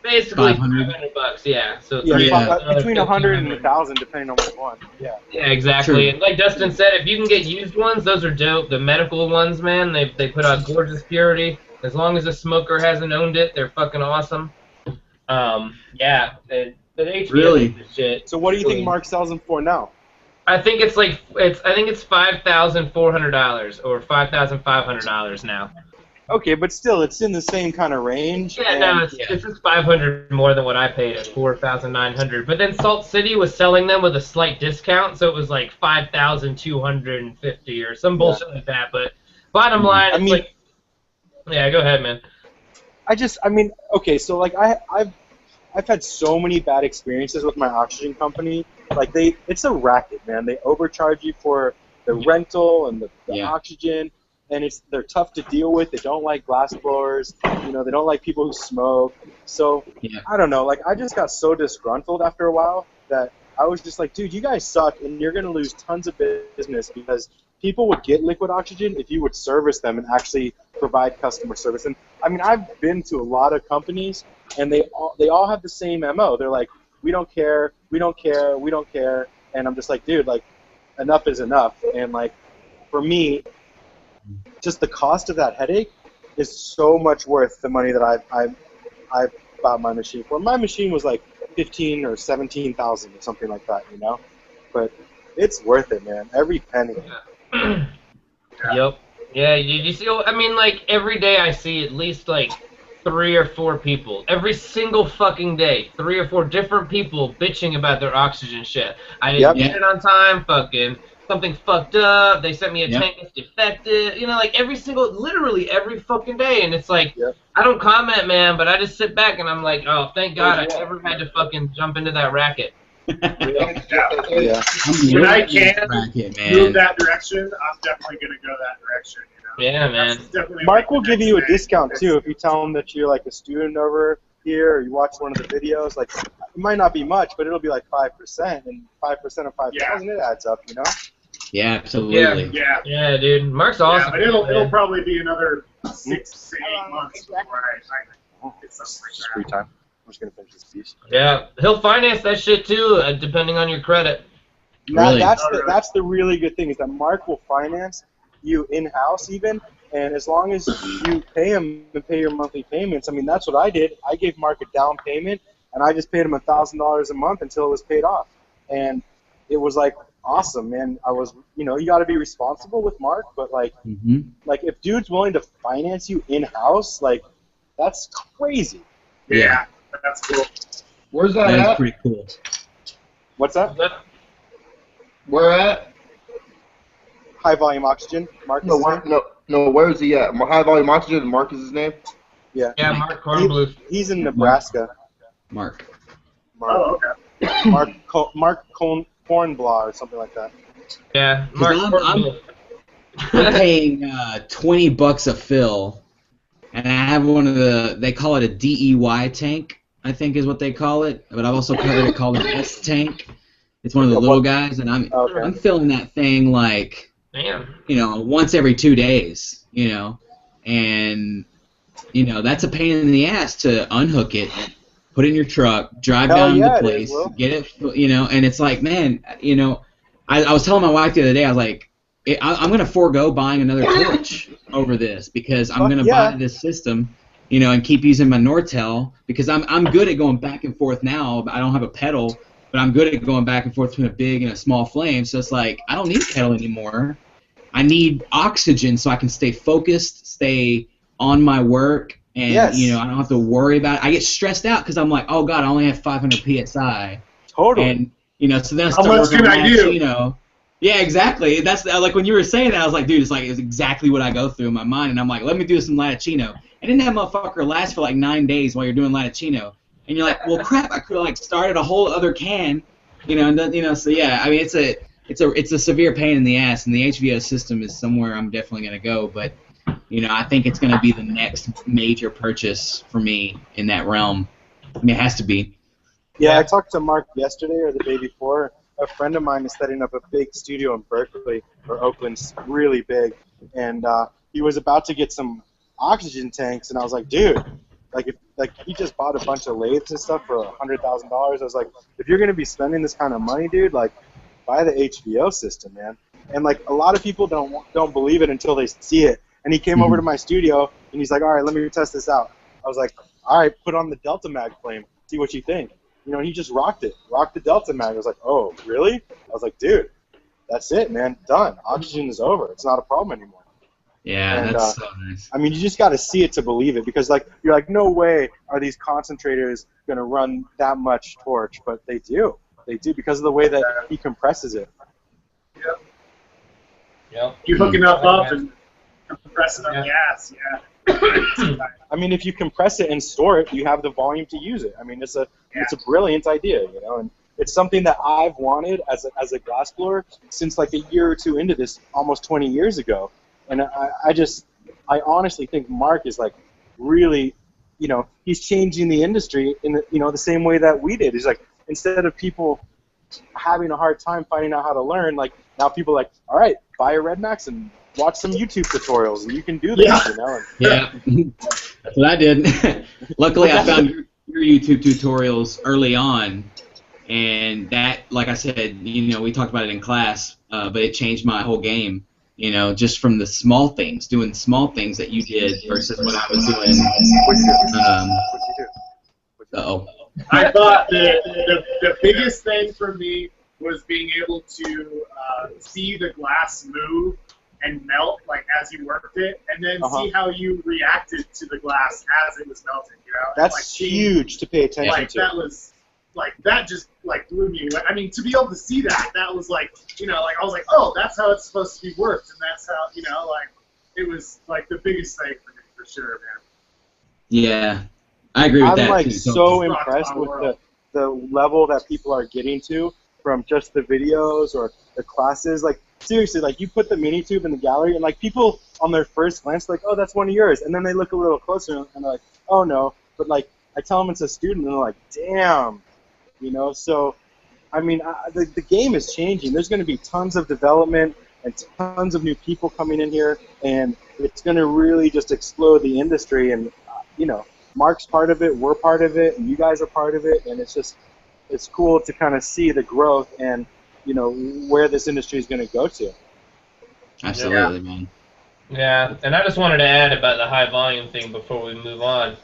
basically $500, yeah. So between 100 and 1,000, depending on which one. Yeah. Yeah, exactly. True. And like Dustin said, if you can get used ones, those are dope. The medical ones, man, they put out gorgeous purity. As long as the smoker hasn't owned it, they're fucking awesome. Yeah, the HV really shit. So what do you think Mark sells them for now? I think it's $5,400 or $5,500 now. Okay, but still, it's in the same kind of range. Yeah, no, it's just $500 more than what I paid at $4,900. But then Salt City was selling them with a slight discount, so it was like $5,250 or some bullshit like that. But bottom line, it's like, yeah, go ahead, man. Okay, so like I've had so many bad experiences with my oxygen company. Like it's a racket, man. They overcharge you for the rental and the oxygen. And they're tough to deal with. They don't like glass blowers. You know, they don't like people who smoke. So I don't know. Like I just got so disgruntled after a while that I was just like, dude, you guys suck, and you're gonna lose tons of business because people would get liquid oxygen if you would service them and actually provide customer service. And I mean, I've been to a lot of companies, and they all have the same MO. They're like, we don't care, we don't care, we don't care. And I'm just like, dude, like, enough is enough. And like, for me, just the cost of that headache is so much worth the money that I've bought my machine for. My machine was like 15 or 17,000 or something like that, you know. But it's worth it, man. Every penny. Yep. Yeah. You see? I mean, like every day I see at least like 3 or 4 people. Every single fucking day, 3 or 4 different people bitching about their oxygen shit. I didn't get it on time. Fucking something's fucked up. They sent me a Yep. tank that's defective. You know, like literally every fucking day. And it's like, Yep. I don't comment, man, but I just sit back and I'm like, oh, thank God I Yeah. never had to fucking jump into that racket. Yeah. When I can racket, move man. that direction, I'm definitely gonna go that direction. You know? Yeah, man. That's definitely Mark like will the give next you a thing. discount too if you tell him that you're like a student over here or you watch one of the videos. Like, it might not be much, but it'll be like 5%, and 5% of 5,000, it adds up, you know? Yeah, absolutely. Yeah. Yeah, dude. Mark's Yeah, awesome. but it'll man. probably be another 6 to 8 months before I get something like It's free that. time. I'm just gonna finish this piece. Yeah, he'll finance that shit too, depending on your credit. Really? That's the really good thing is that Mark will finance you in-house even, and as long as you pay him and pay your monthly payments, I mean, that's what I did. I gave Mark a down payment, and I just paid him $1,000 a month until it was paid off. And it was like awesome, man. I was, you know, you got to be responsible with Mark, but like if dude's willing to finance you in-house, like that's crazy. Yeah, that's cool. Where's that That is at? pretty cool. What's that? Where at? High volume oxygen. Mark. No, where is he at? High Volume Oxygen, Mark is his name? Yeah. Yeah, Mark Kornbluth. He's in Nebraska. Mark. Oh, okay. Mark Kornblau or something like that. Yeah, Mark Kornbluth. I'm paying $20 a fill, and I have one of they call it a DEY tank, I think is what they call it, but I've also heard it called an S tank. It's one of the little guys, and I'm filling that thing like, Damn. you know, once every 2 days, you know, and, you know, that's a pain in the ass to unhook it, put it in your truck, drive down to the place, get it, you know, and it's like, man, you know, I was telling my wife the other day, I was like, I'm going to forego buying another torch over this because I'm going to buy this system, you know, and keep using my Nortel because I'm good at going back and forth now. I don't have a pedal, but I'm good at going back and forth between a big and a small flame. So it's like I don't need a pedal anymore. I need oxygen so I can stay focused, stay on my work, and you know I don't have to worry about it. I get stressed out because I'm like, oh God, I only have 500 psi. Totally. And you know, so then I How start much working can on I do? you know. Yeah, exactly. That's like when you were saying that, I was like, dude, it's exactly what I go through in my mind, and I'm like, let me do some Latticino. And then that motherfucker lasts for like 9 days while you're doing Latticino, and you're like, well, crap, I could have like started a whole other can, you know, and then, you know, so yeah, I mean, it's a severe pain in the ass, and the HVO system is somewhere I'm definitely gonna go, but you know, I think it's gonna be the next major purchase for me in that realm. I mean, it has to be. Yeah, I talked to Mark yesterday or the day before. A friend of mine is setting up a big studio in Berkeley or Oakland, really big, and he was about to get some oxygen tanks, and I was like, dude, he just bought a bunch of lathes and stuff for $100,000. I was like, if you're gonna be spending this kind of money, dude, like, buy the HVO system, man. And like a lot of people don't believe it until they see it. And he came over to my studio, and he's like, all right, let me test this out. I was like, all right, put on the Delta Mag flame, see what you think. You know, and he just rocked the Delta Mag. I was like, oh, really? I was like, dude, that's it, man, done. Oxygen is over. It's not a problem anymore. Yeah, And, that's so nice. I mean, you just got to see it to believe it because, like, you're like, no way are these concentrators going to run that much torch, but they do. They do because of the way that he compresses it. Yep. You hooking up and compressing on gas, I mean, if you compress it and store it, you have the volume to use it. I mean, it's a brilliant idea, you know, and it's something that I've wanted as a glass blower since like a year or two into this, almost 20 years ago. And I honestly think Mark is like really, you know, he's changing the industry in the, you know, the same way that we did. He's like, instead of people having a hard time finding out how to learn, like now people are like, all right, buy a Red Max and watch some YouTube tutorials, and you can do this, you know. Yeah, that's what I did. Luckily, I found your YouTube tutorials early on, and that, like I said, you know, we talked about it in class, but it changed my whole game. You know, just from the small things, doing small things that you did versus what I was doing. I thought the biggest thing for me was being able to see the glass move and melt, like as you worked it, and then see how you reacted to the glass as it was melting. You know, That's like, huge to pay attention to. That was like that just like blew me away. I mean, to be able to see that was like, you know, like I was like, oh, that's how it's supposed to be worked, and that's how, you know, like it was like the biggest thing for me for sure, man. Yeah, I agree with I'm that like too. so It's rocked impressed my with world. the level that people are getting to from just the videos or the classes. Like seriously, like you put the mini tube in the gallery, and like people on their first glance, like, oh, that's one of yours, and then they look a little closer and they're like, oh no, but like I tell them it's a student, and they're like, damn, you know. So I mean, the game is changing. There's going to be tons of development and tons of new people coming in here, and it's going to really just explode the industry. And you know, Mark's part of it, we're part of it, and you guys are part of it, and it's cool to kind of see the growth and, you know, where this industry is going to go to. Absolutely, man. Yeah, and I just wanted to add about the high volume thing before we move on.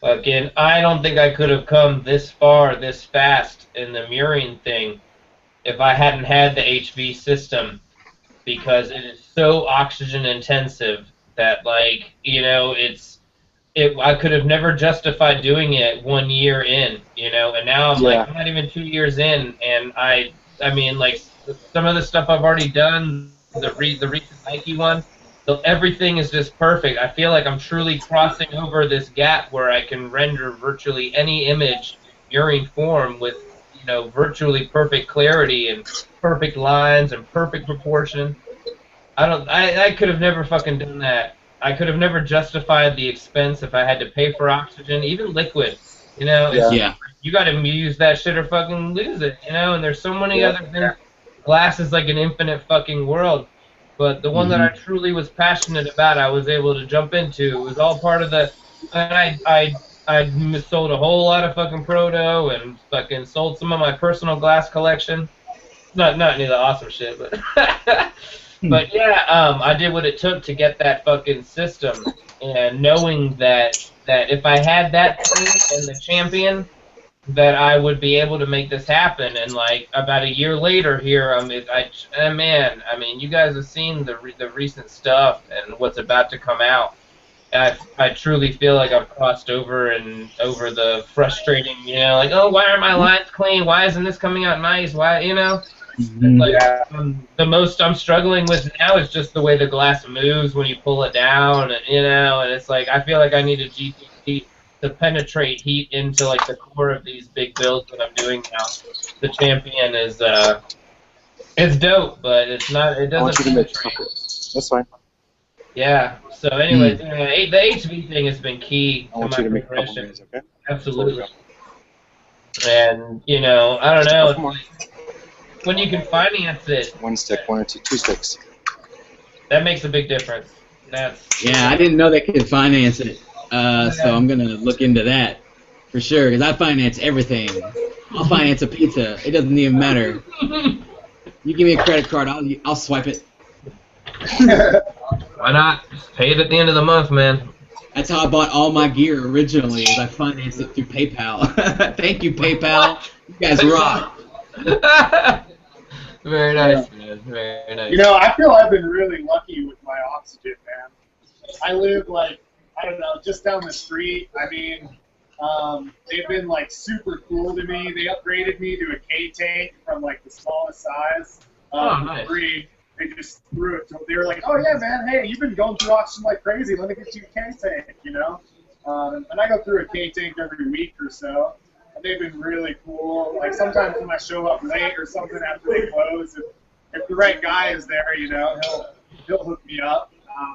Again, I don't think I could have come this far, this fast in the mirroring thing if I hadn't had the HV system, because it is so oxygen intensive that, like, you know, I could have never justified doing it 1 year in, you know, and now I'm like, I'm not even 2 years in, and I mean, like, some of the stuff I've already done, the recent Nike one, so everything is just perfect. I feel like I'm truly crossing over this gap where I can render virtually any image in mirroring form with, you know, virtually perfect clarity and perfect lines and perfect proportion. I could have never fucking done that. I could have never justified the expense if I had to pay for oxygen, even liquid. You know, it's Yeah. you got to use that shit or fucking lose it. You know, and there's so many other things. Glass is like an infinite fucking world, but the one that I truly was passionate about, I was able to jump into. It was all part of the. And I sold a whole lot of fucking proto and fucking sold some of my personal glass collection. Not any of the awesome shit, but but yeah, I did what it took to get that fucking system, and knowing that if I had that team and the champion, that I would be able to make this happen. And like about a year later here, man, I mean, you guys have seen the recent stuff and what's about to come out. I truly feel like I've crossed over the frustrating, you know, like, oh, why aren't my lines clean? Why isn't this coming out nice? Why, you know? Like, the most I'm struggling with now is just the way the glass moves when you pull it down, and, you know, and it's like I feel like I need a GPC to penetrate heat into like the core of these big builds that I'm doing now. The champion is it's dope, but it's not. It doesn't penetrate. That's fine. Yeah. So, anyways, the HV thing has been key to my progression. Okay? Absolutely. And, you know, I don't know. When you can finance it, One stick, one or two sticks. that makes a big difference. Yeah, I didn't know they could finance it, so I'm gonna look into that for sure. Cause I finance everything. I'll finance a pizza. It doesn't even matter. You give me a credit card, I'll swipe it. Why not? Just pay it at the end of the month, man. That's how I bought all my gear originally. Is I financed it through PayPal. Thank you, PayPal. You guys rock. Very nice, man. Very nice. You know, I feel I've been really lucky with my oxygen, man. I live, like, I don't know, just down the street. I mean, they've been, like, super cool to me. They upgraded me to a K-tank from, like, the smallest size. Nice. Free. They just threw it. They were like, oh, yeah, man, hey, you've been going through oxygen like crazy. Let me get you a K-tank, you know? And I go through a K-tank every week or so. And they've been really cool. Like, sometimes when I show up late or something after they close, if the right guy is there, you know, he'll hook me up.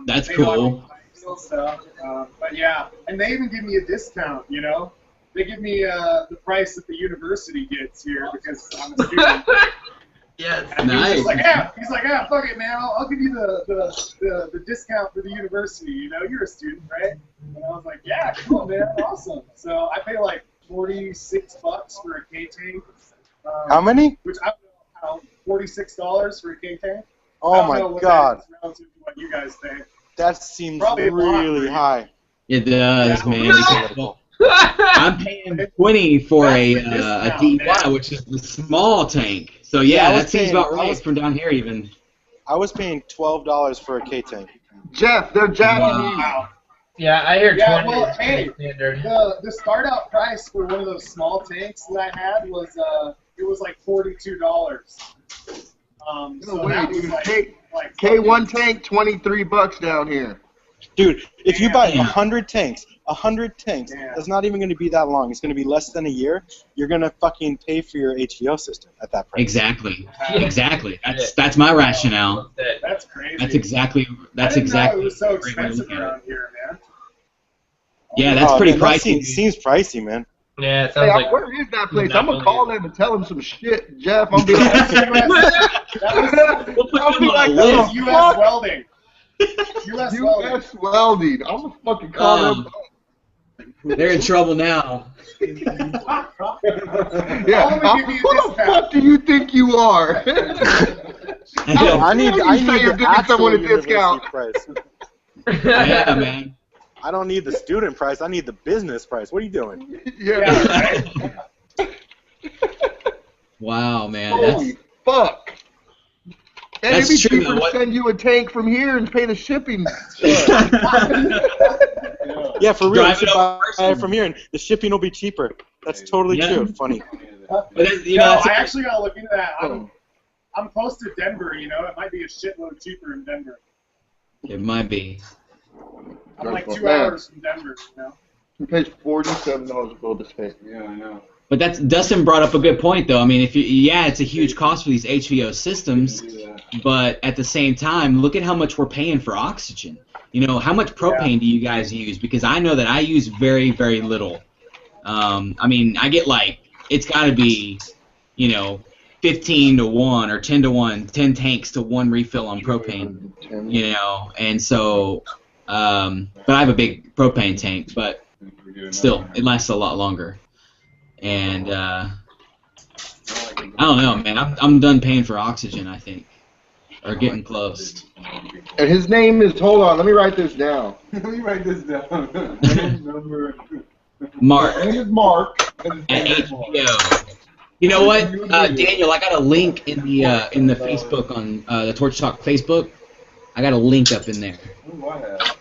That's cool. But yeah, and they even give me a discount, you know. They give me the price that the university gets here because I'm a student. Yes. And Nice. he's like, fuck it, man. I'll give you the discount for the university. You know, you're a student, right? And I was like, yeah, cool, man, awesome. So I pay like $46 for a K-tank. How many? Which I don't know, $46 for a K-tank. Oh my God. Relative to what you guys think. That seems Probably really high. It does, Yeah. man. Well, I'm paying $20 for a DY, which is the small tank. So yeah, that seems about right from down here even. I was paying $12 for a K-tank. Jeff, they're Japanese. Wow. Yeah, I hear 20 Yeah, well, is hey, pretty standard. the start out price for one of those small tanks that I had was it was like $42. No So way, that was dude. like K1 tank, $23 down here. Dude, if you buy Damn. 100 tanks, Yeah. it's not even going to be that long. It's going to be less than a year. You're going to fucking pay for your HVO system at that price. Exactly. Exactly. That's my rationale. That's crazy. That's exactly. I didn't know it was so the right way to expensive look at it. around here, man. Yeah, that's pretty man, that pricey. seems pricey, man. Yeah, it Hey, sounds like. where is that place? not I'm going to call them and tell them some shit, Jeff. I'm be That like, was We'll put I'll them be on like, a oh, list. U.S. Welding. U.S. Welding. U.S. Welding. I'm going to fucking call them. They're in trouble now. Yeah, I'll give you who this the fuck do you think you are? I need You say you're the giving actual someone a university discount. price. Yeah, man. I don't need the student price. I need the business price. What are you doing? Yeah. Wow, man. That's Holy fuck. And That's it'd be true, cheaper though. to What- send you a tank from here and pay the shipping. Yeah, for real. You Drive should it buy over it from here, and the shipping will be cheaper. That's totally Yeah. true. Funny. But then, you know, No, that's I actually gotta look into that. I'm close to Denver, you know. It might be a shitload cheaper in Denver. it might be. I'm like 2 Man. hours from Denver, you know. He pays $47 to build this tank. Yeah, I know. But that's Dustin brought up a good point, though. I mean, it's a huge cost for these HVO systems, but at the same time, look at how much we're paying for oxygen. You know, how much propane do you guys use? Because I know that I use very, very little. I mean, I get it's got to be, 15 to 1 or 10 to 1, 10 tanks to 1 refill on propane. And so, but I have a big propane tank, but still, it lasts a lot longer. And I don't know, man. I'm done paying for oxygen, I think, or getting close. And his name is, hold on, let me write this down. Let me write this down. Name, number. Mark His name is Mark. at HBO. You know what, Daniel? I got a link in the Facebook on the Torch Talk Facebook. I got a link up in there. Who do I have?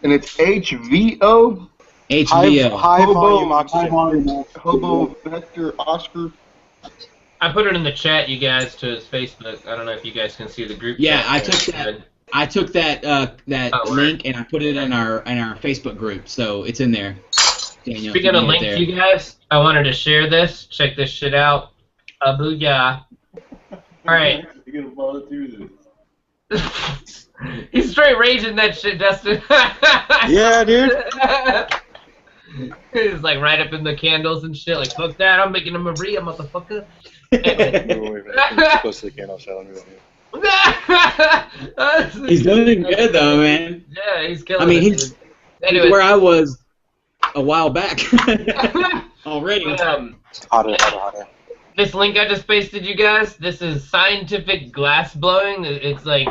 And it's HVO. HBO. High Hobo- volume oxygen. Hobo Vector Oscar. I put it in the chat, you guys, to his Facebook. I don't know if you guys can see the group. Yeah, chat I there. took that. I took that Oh, link and I put it in our Facebook group, so it's in there. Daniel, Speaking of links, there. you guys, I wanted to share this. Check this shit out. Booyah. Alright. You're gonna follow through this. He's straight raging that shit, Dustin. Yeah, dude. He's like right up in the candles and shit. Like, fuck that, I'm making a Maria, motherfucker. Close to the candle shell. He's doing good though, man. Yeah, he's killing I mean, it, he's dude. Anyways, where I was a while back already. Hotter. this link I just pasted, you guys, this is scientific glass blowing. It's like,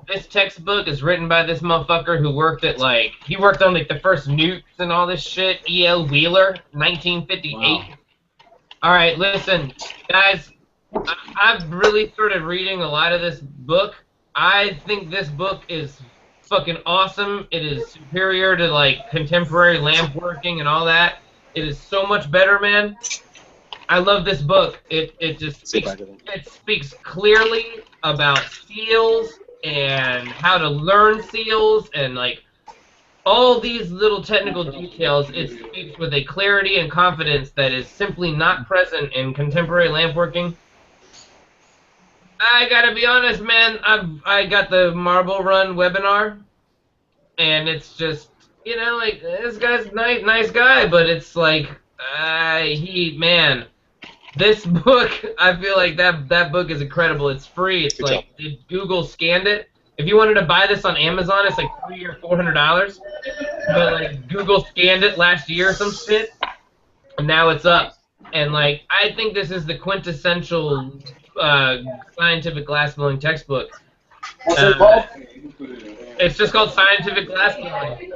this textbook is written by this motherfucker who worked at he worked on the first nukes and all this shit. E.L. Wheeler, 1958. Wow. Alright, listen, guys, I've really started reading a lot of this book. I think this book is fucking awesome. It is superior to contemporary lamp working and all that. It is so much better, man. I love this book. It just speaks clearly about seals and how to learn seals and all these little technical details. It speaks with a clarity and confidence that is simply not present in contemporary lamp working. I gotta be honest, man. I got the Marble Run webinar, and it's just this guy's nice guy, but it's this book, I feel like that book is incredible. It's free. It's Google scanned it. If you wanted to buy this on Amazon, it's $300 or $400. But Google scanned it last year or some shit, and now it's up. And I think this is the quintessential scientific glassblowing textbook. What's it called? It's just called Scientific Glassblowing.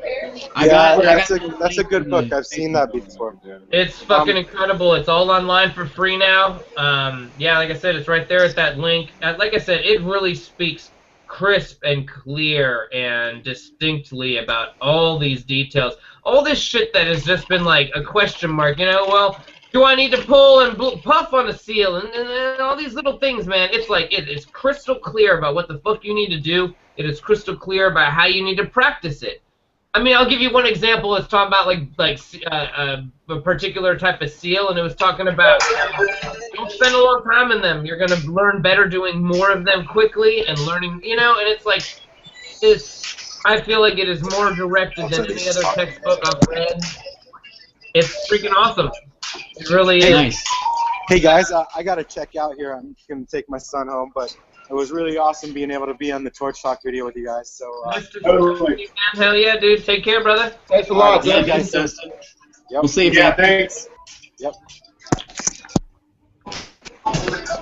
That's a good book. I've seen that before. It's fucking incredible. It's all online for free now. Yeah, like I said, it's right there at that link. Like I said, it really speaks crisp and clear and distinctly about all these details. All this shit that has just been like a question mark, you know, well, do I need to pull and puff on a seal and all these little things, man? It's like it is crystal clear about what the fuck you need to do. It is crystal clear about how you need to practice it. I mean, I'll give you one example. It's talking about a particular type of seal, and it was talking about don't spend a long time in them. You're gonna learn better doing more of them quickly and learning, you know. And it's like I feel like it is more directed than any other textbook I've read. It's freaking awesome. It really is. Nice. Hey guys, I gotta check out here. I'm gonna take my son home, but it was really awesome being able to be on the Torch Talk video with you guys. So Hell yeah, dude. Take care, brother. Thanks a lot, Yeah, Dustin. guys, Dustin. Yep. We'll see you. Yeah, man. thanks. Yep.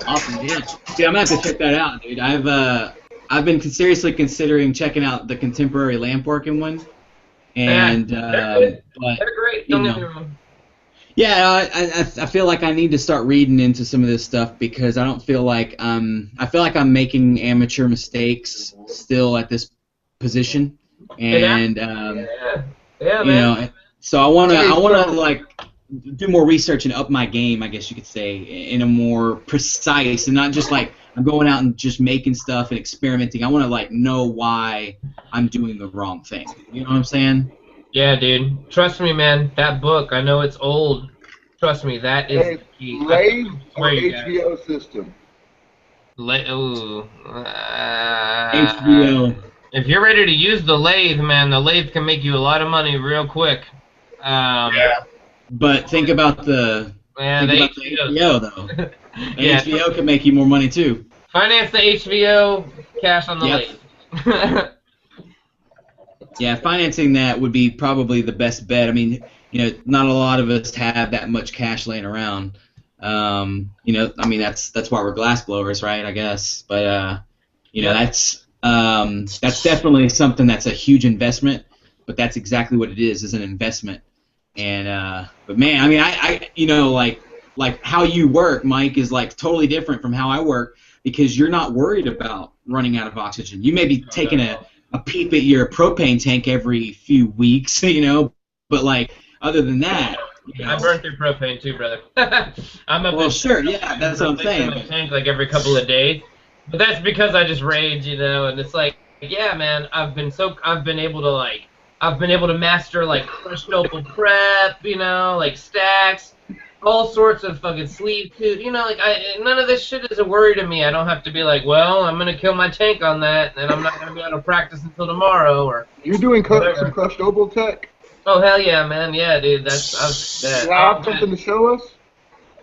Awesome, yeah. See, I'm gonna have to check that out, dude. I've been seriously considering checking out the contemporary lamp working one, and they're but great. you Don't get know. me wrong. Yeah, I feel like I need to start reading into some of this stuff because I don't feel like I feel like I'm making amateur mistakes still at this position, and Yeah, you man. know, so I wanna like do more research and up my game, I guess you could say, in a more precise and not just like I'm going out and just making stuff and experimenting. I want to like know why I'm doing the wrong thing. You know what I'm saying? Yeah, dude. Trust me, man. That book, I know it's old. Trust me, that is Hey, the key. lathe or Where you guys- HBO system? HBO. If you're ready to use the lathe, man, the lathe can make you a lot of money real quick. Yeah. But think about the HBO though. The Yeah. HBO can make you more money too. Finance the HBO, cash on the lathe. Yeah, financing that would be probably the best bet. I mean, you know, not a lot of us have that much cash laying around. You know, I mean that's why we're glass blowers, right? I guess. But you know, that's definitely something that's a huge investment. But that's exactly what it is an investment. And but man, I mean, I you know, like how you work, Mike, is like totally different from how I work because you're not worried about running out of oxygen. You may be taking a peep at your propane tank every few weeks, you know, but like other than that, you know, I burn through propane too, brother. I'm up. well, sure, yeah, that's what I'm saying. My tank like every couple of days, but that's because I just rage, you know. And it's like, yeah, man, I've been able to master like crushed opal prep, you know, like stacks, all sorts of fucking sleeve too, you know, like none of this shit is a worry to me. I don't have to be like, well, I'm gonna kill my tank on that, and I'm not gonna be able to practice until tomorrow or. You're doing some crushed opal tech? Oh hell yeah, man, yeah, dude, Do you have something to show us?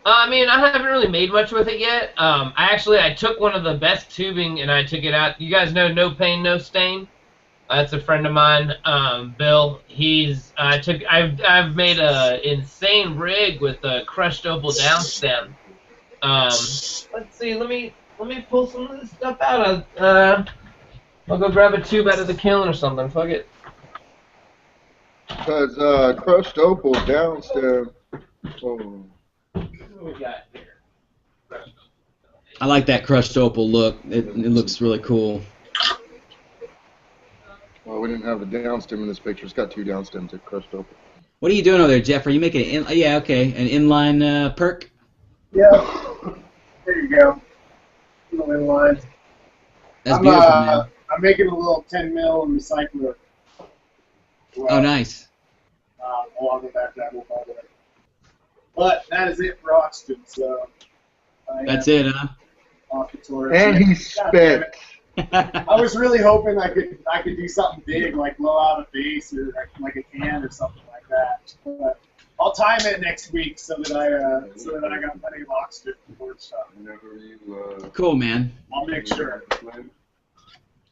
I mean, I haven't really made much with it yet. I took one of the best tubing and I took it out. You guys know No Pain, No Stain? That's a friend of mine, Bill. I've made a insane rig with a crushed opal downstem. Let's see. Let me pull some of this stuff out. I'll go grab a tube out of the kiln or something. Fuck it. Because crushed opal downstem. Oh. What we got here? I like that crushed opal look. It looks really cool. Well, we didn't have a downstem in this picture. It's got two downstems at crushed opal. What are you doing over there, Jeff? Are you making an an inline perk? Yeah. There you go. Little inline. That's beautiful, man. I'm making a little 10 mil recycler. Oh, nice. Along with that gravel, by the way. But that is it for oxygen. So. That's it, huh? Off the tour. And he spent. I was really hoping I could do something big, like blow out a base or like a can or something like that. But I'll time it next week so that I got plenty of oxygen for stuff. Cool, man. I'll make sure.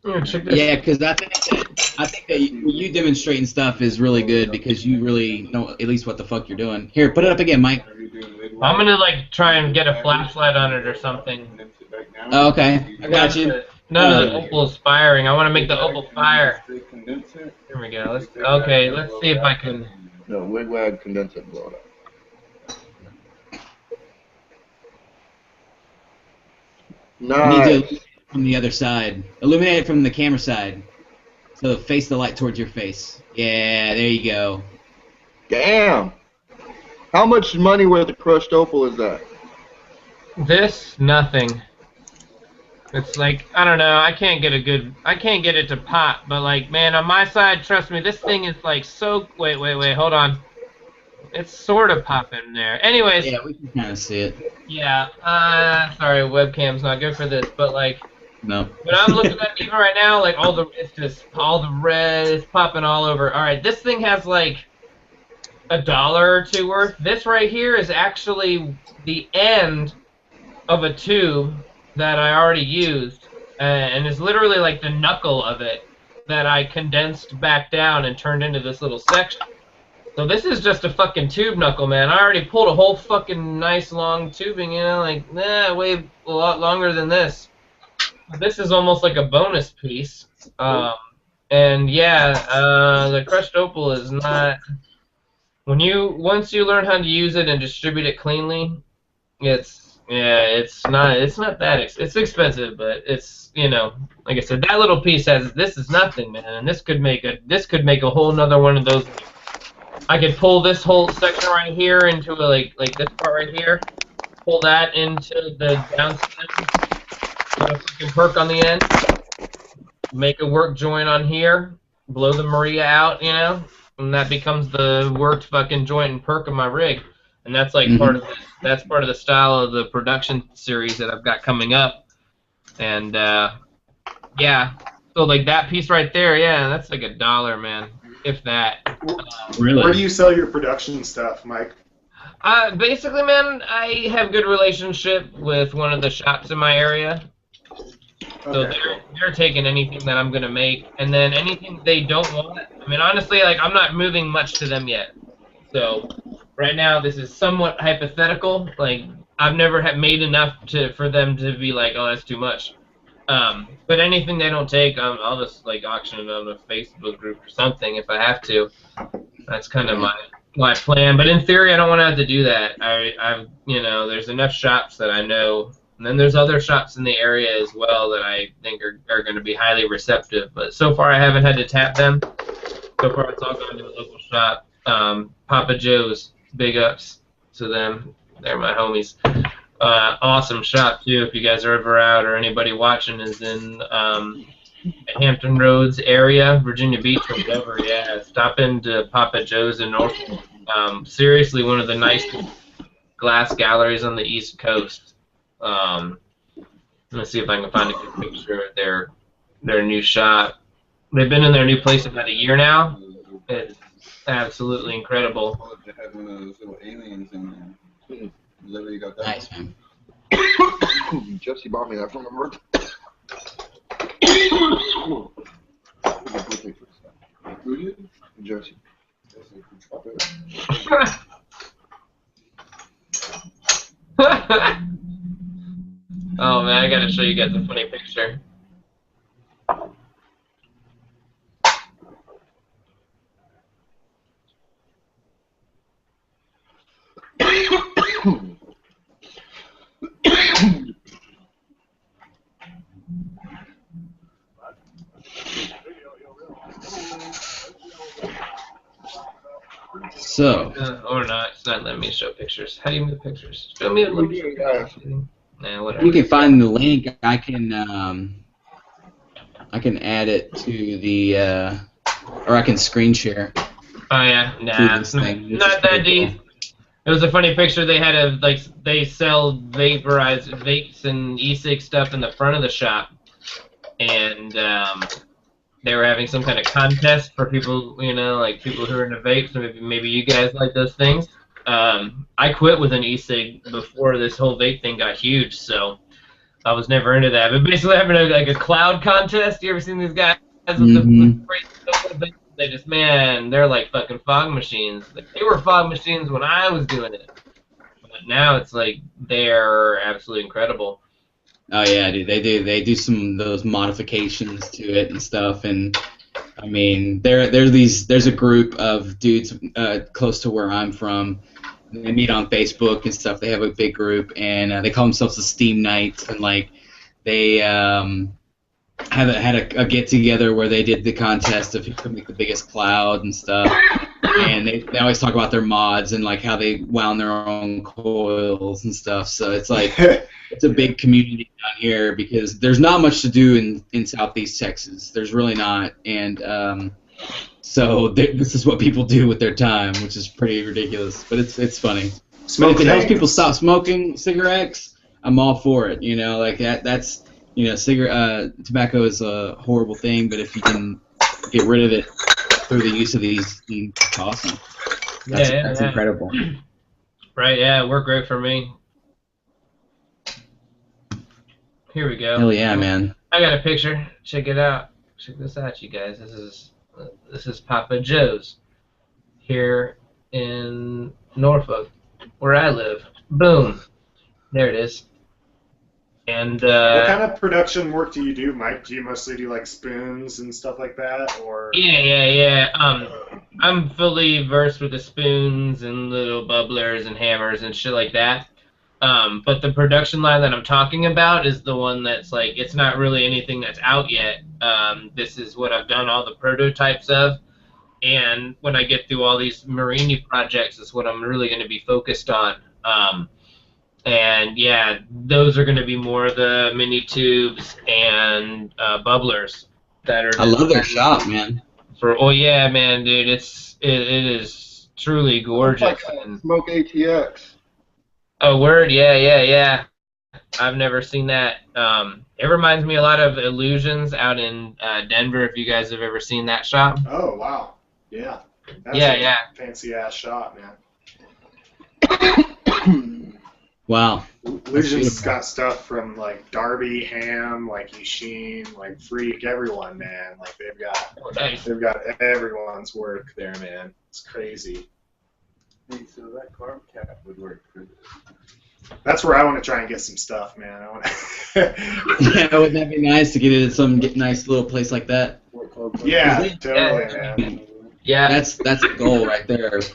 Yeah, because I think that you demonstrating stuff is really good because you really know at least what the fuck you're doing. Here, put it up again, Mike. I'm gonna like try and get a flashlight on it or something. Oh, okay, I got you. None of the opal is firing. I want to make the opal fire. Here we go. Let's see if I can. No, wigwag, condense it, blow it up. I need Nice. to from the other side. Illuminate it from the camera side. So face the light towards your face. Yeah, there you go. Damn. How much money worth of crushed opal is that? This, nothing. It's like, I don't know, I can't get it to pop, but like, man, on my side, trust me, this thing is like so, wait, hold on. It's sort of popping there. Anyways. Yeah, we can kind of see it. Yeah, sorry, webcam's not good for this, but like, no. When I'm looking at even right now, like all the red is popping all over. All right, this thing has like $1 or $2 worth. This right here is actually the end of a tube that I already used, and it's literally like the knuckle of it that I condensed back down and turned into this little section. So this is just a fucking tube knuckle, man. I already pulled a whole fucking nice long tubing, you know, like, way a lot longer than this. This is almost like a bonus piece. And yeah, the crushed opal is not, once you learn how to use it and distribute it cleanly, it's not that it's expensive, but it's, you know, like I said, that little piece this is nothing, man, and this could make a whole nother one of those. I could pull this whole section right here into like this part right here, pull that into the downstem, put a freaking perk on the end, make a work joint on here, blow the Maria out, you know, and that becomes the worked fucking joint and perk of my rig. And that's like part of the style of the production series that I've got coming up. And yeah, so like that piece right there, yeah, that's like $1, man, if that. Really? Where do you sell your production stuff, Mike? Basically, man, I have good relationship with one of the shops in my area. So they're taking anything that I'm gonna make, and then anything they don't want. I mean, honestly, like I'm not moving much to them yet. So right now, this is somewhat hypothetical. Like I've never made enough for them to be like, oh, that's too much. But anything they don't take, I'll just like auction it on a Facebook group or something if I have to. That's kind of my plan. But in theory, I don't want to have to do that. I've you know, there's enough shops that I know, and then there's other shops in the area as well that I think are going to be highly receptive. But so far, I haven't had to tap them. So far, it's all gone to a local shop. Papa Joe's, big ups to them. They're my homies. Awesome shop too. If you guys are ever out or anybody watching is in Hampton Roads area, Virginia Beach or whatever, yeah, stop into Papa Joe's in Norfolk. Seriously, one of the nicest glass galleries on the East Coast. Let's see if I can find a good picture of their new shop. They've been in their new place about a year now. It's absolutely incredible. They had one of those little aliens in there. Is that where you got that? Nice, man. Jesse bought me that from my birthday. Who did? Jesse. Oh man, I gotta show you guys a funny picture. So. Or not, it's not letting me show pictures. How do you move pictures? Show me a little picture. Nah, whatever. You can find the link. I can add it to the, or I can screen share. Oh yeah, nah, it's not that deep. It was a funny picture. They had they sell vaporized vapes and e-cig stuff in the front of the shop, and they were having some kind of contest for people, you know, like people who are into vapes. Maybe you guys like those things. I quit with an e-cig before this whole vape thing got huge, so I was never into that. But basically having a cloud contest. You ever seen these guys with the crazy stuff? They just, man, they're like fucking fog machines. Like, they were fog machines when I was doing it. But now it's like they're absolutely incredible. Oh yeah, dude. They do some of those modifications to it and stuff, and I mean, there's a group of dudes close to where I'm from. They meet on Facebook and stuff. They have a big group, and they call themselves the Steam Knights, and like they had a get together where they did the contest of who could make the biggest cloud and stuff. And they always talk about their mods and like how they wound their own coils and stuff. So it's like it's a big community down here because there's not much to do in Southeast Texas. There's really not, and so this is what people do with their time, which is pretty ridiculous. But it's funny. But if it helps people stop smoking cigarettes, I'm all for it. You know, like that's tobacco is a horrible thing, but if you can get rid of it through the use of these, it's awesome. That's incredible. Right, yeah, it worked great for me. Here we go. Hell yeah, man. I got a picture. Check it out. Check this out, you guys. This is Papa Joe's here in Norfolk, where I live. Boom. There it is. And what kind of production work do you do, Mike? Do you mostly do like spoons and stuff like that, or? Yeah. I'm fully versed with the spoons and little bubblers and hammers and shit like that. But the production line that I'm talking about is the one that's like, it's not really anything that's out yet. This is what I've done all the prototypes of, and when I get through all these Marini projects, is what I'm really going to be focused on. And yeah, those are going to be more the mini tubes and bubblers that are. I love their shop, man. Oh yeah, man, dude, it is truly gorgeous. Like Smoke ATX. Oh, word, yeah. I've never seen that. It reminds me a lot of Illusions out in Denver. If you guys have ever seen that shop. Oh wow, yeah. That's yeah. Fancy ass shop, man. Wow. Illusion's got stuff from like Darby, Ham, like Yashin, like Freak, everyone, man. Like they've got everyone's work there, man. It's crazy. Hey, so that carb cap would work for this. That's where I want to try and get some stuff, man. Yeah, wouldn't that be nice to get it at some nice little place like that? Yeah, totally, man. Yeah, that's the goal right there. If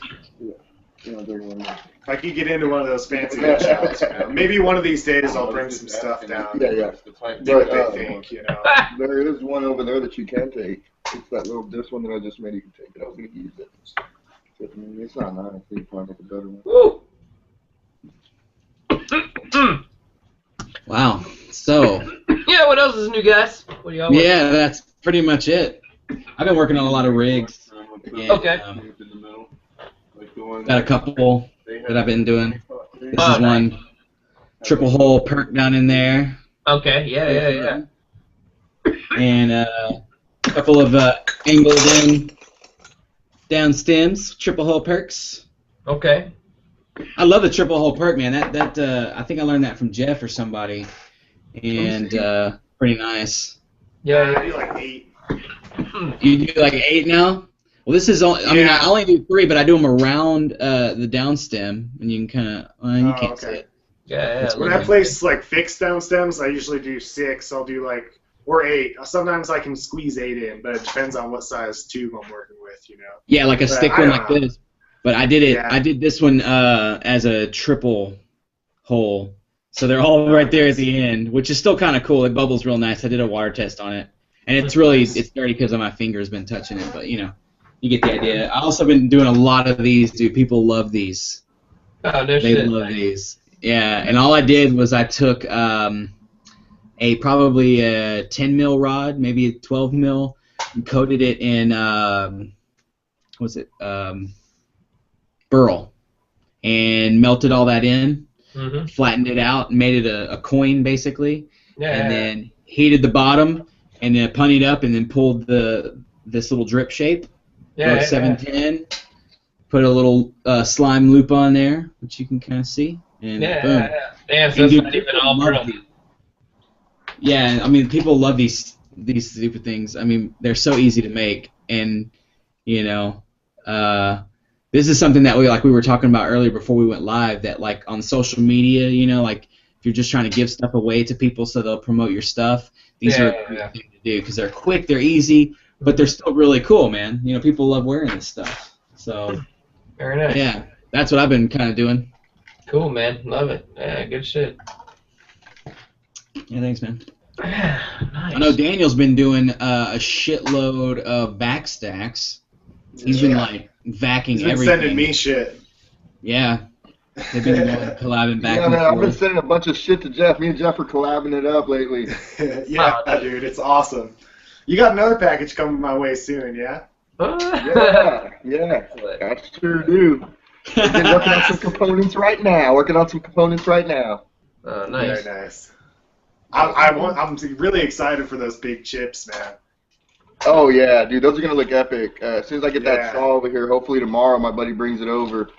I could get into one of those fancy shops, man. Maybe one of these days I'll bring some stuff down. Yeah. See what they think, you know. There is one over there that you can take. It's that this one that I just made. You can take it. I was going to use it. I mean, it's not nice. You can find like a better one. Woo! Wow. So. Yeah, what else is new, guys? What do y'all want? Yeah, that's pretty much it. I've been working on a lot of rigs. And, okay. Got a couple that I've been doing. This is one triple hole perk down in there. Okay, yeah. And a couple of angled in down stems, triple hole perks. Okay. I love the triple hole perk, man. That I think I learned that from Jeff or somebody, and pretty nice. Yeah, I do like 8. You do like 8 now? Well, this is only. I mean, I only do 3, but I do them around the down stem, and you can kind of. You can't see it. Yeah. When I place like fixed down stems, I usually do 6. I'll do like or 8. Sometimes I can squeeze 8 in, but it depends on what size tube I'm working with, you know. Yeah, like a stick one like this. But I did it. Yeah. I did this one as a triple hole, so they're all right there at the end, which is still kind of cool. It bubbles real nice. I did a water test on it, and it's dirty because of my fingers been touching it, but you know. You get the idea. I also been doing a lot of these, dude. People love these. Oh, they love these. Yeah, and all I did was I took probably a 10 mil rod, maybe a 12 mil, and coated it in burl, and melted all that in, flattened it out, and made it a coin basically, and then heated the bottom, and then punnied up, and then pulled this little drip shape. 710. Put a little slime loop on there, which you can kind of see, and boom. Damn, so it's not even all burl. Yeah, I mean, people love these stupid things. I mean, they're so easy to make, and you know, this is something that we were talking about earlier before we went live. That like on social media, you know, like if you're just trying to give stuff away to people so they'll promote your stuff, these are a great thing to do because they're quick, they're easy. But they're still really cool, man. You know, people love wearing this stuff. So, very nice. Yeah, that's what I've been kind of doing. Cool, man. Love it. Yeah, good shit. Yeah, thanks, man. Nice. I know Daniel's been doing a shitload of backstacks. He's been like vacking He's been everything. sending me shit. Yeah, they've been going collabing back Yeah, and man, I've been forth. sending a bunch of shit to Jeff. Me and Jeff are collabing it up lately. Yeah, dude, it's awesome. You got another package coming my way soon, yeah? Yeah, I sure do. We've been working on some components right now. Oh, nice. Very nice. I'm really excited for those big chips, man. Oh yeah, dude, those are gonna look epic. As soon as I get Yeah. that saw over here, hopefully tomorrow my buddy brings it over,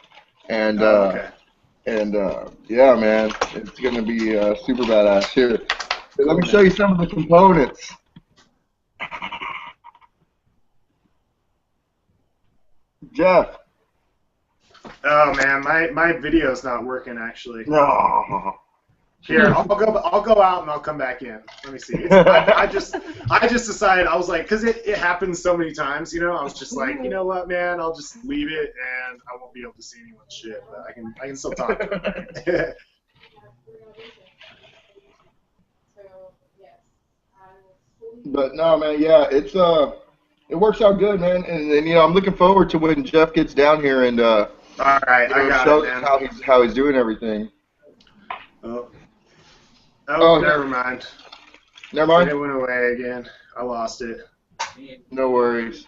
and Okay. yeah, man, it's gonna be super badass. Here, let me show you some of the components. Jeff. Oh man, my video's not working actually. No. Here, I'll go out and I'll come back in. Let me see. I just decided, I was like, because it happens so many times, you know. I was just like, you know what, man, I'll just leave it and I won't be able to see anyone's shit, but I can still talk to them. But no, man, yeah, it works out good, man, and you know I'm looking forward to when Jeff gets down here and All right, I got shows it, man. how he's doing everything. Oh, never mind. Never mind. It went away again. I lost it. No worries.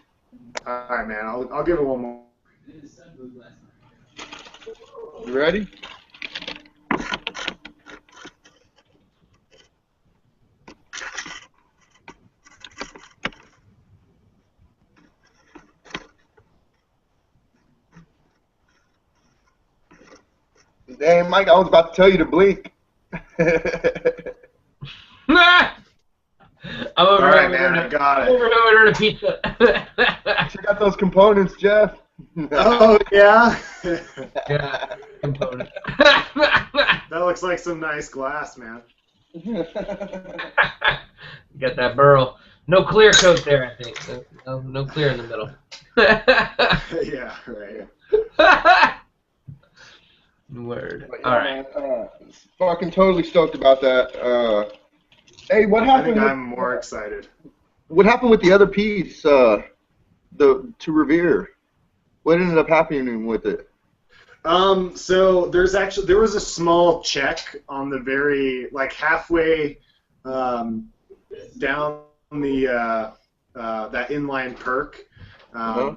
All right, man. I'll give it one more. You ready? Dang, Mike, I was about to tell you to blink. I'm over All right, here man. I got it. over here ordering a pizza. Check out those components, Jeff. Oh, yeah? Yeah, component. That looks like some nice glass, man. You got that burl. No clear coat there, I think. No clear in the middle. Yeah, right. Word. But yeah, All right. man, fucking totally stoked about that. Hey, what I happened? think I'm more excited. What happened with the other piece? To Revere. What ended up happening with it? So there was a small check on the very, like, halfway down the that inline perk.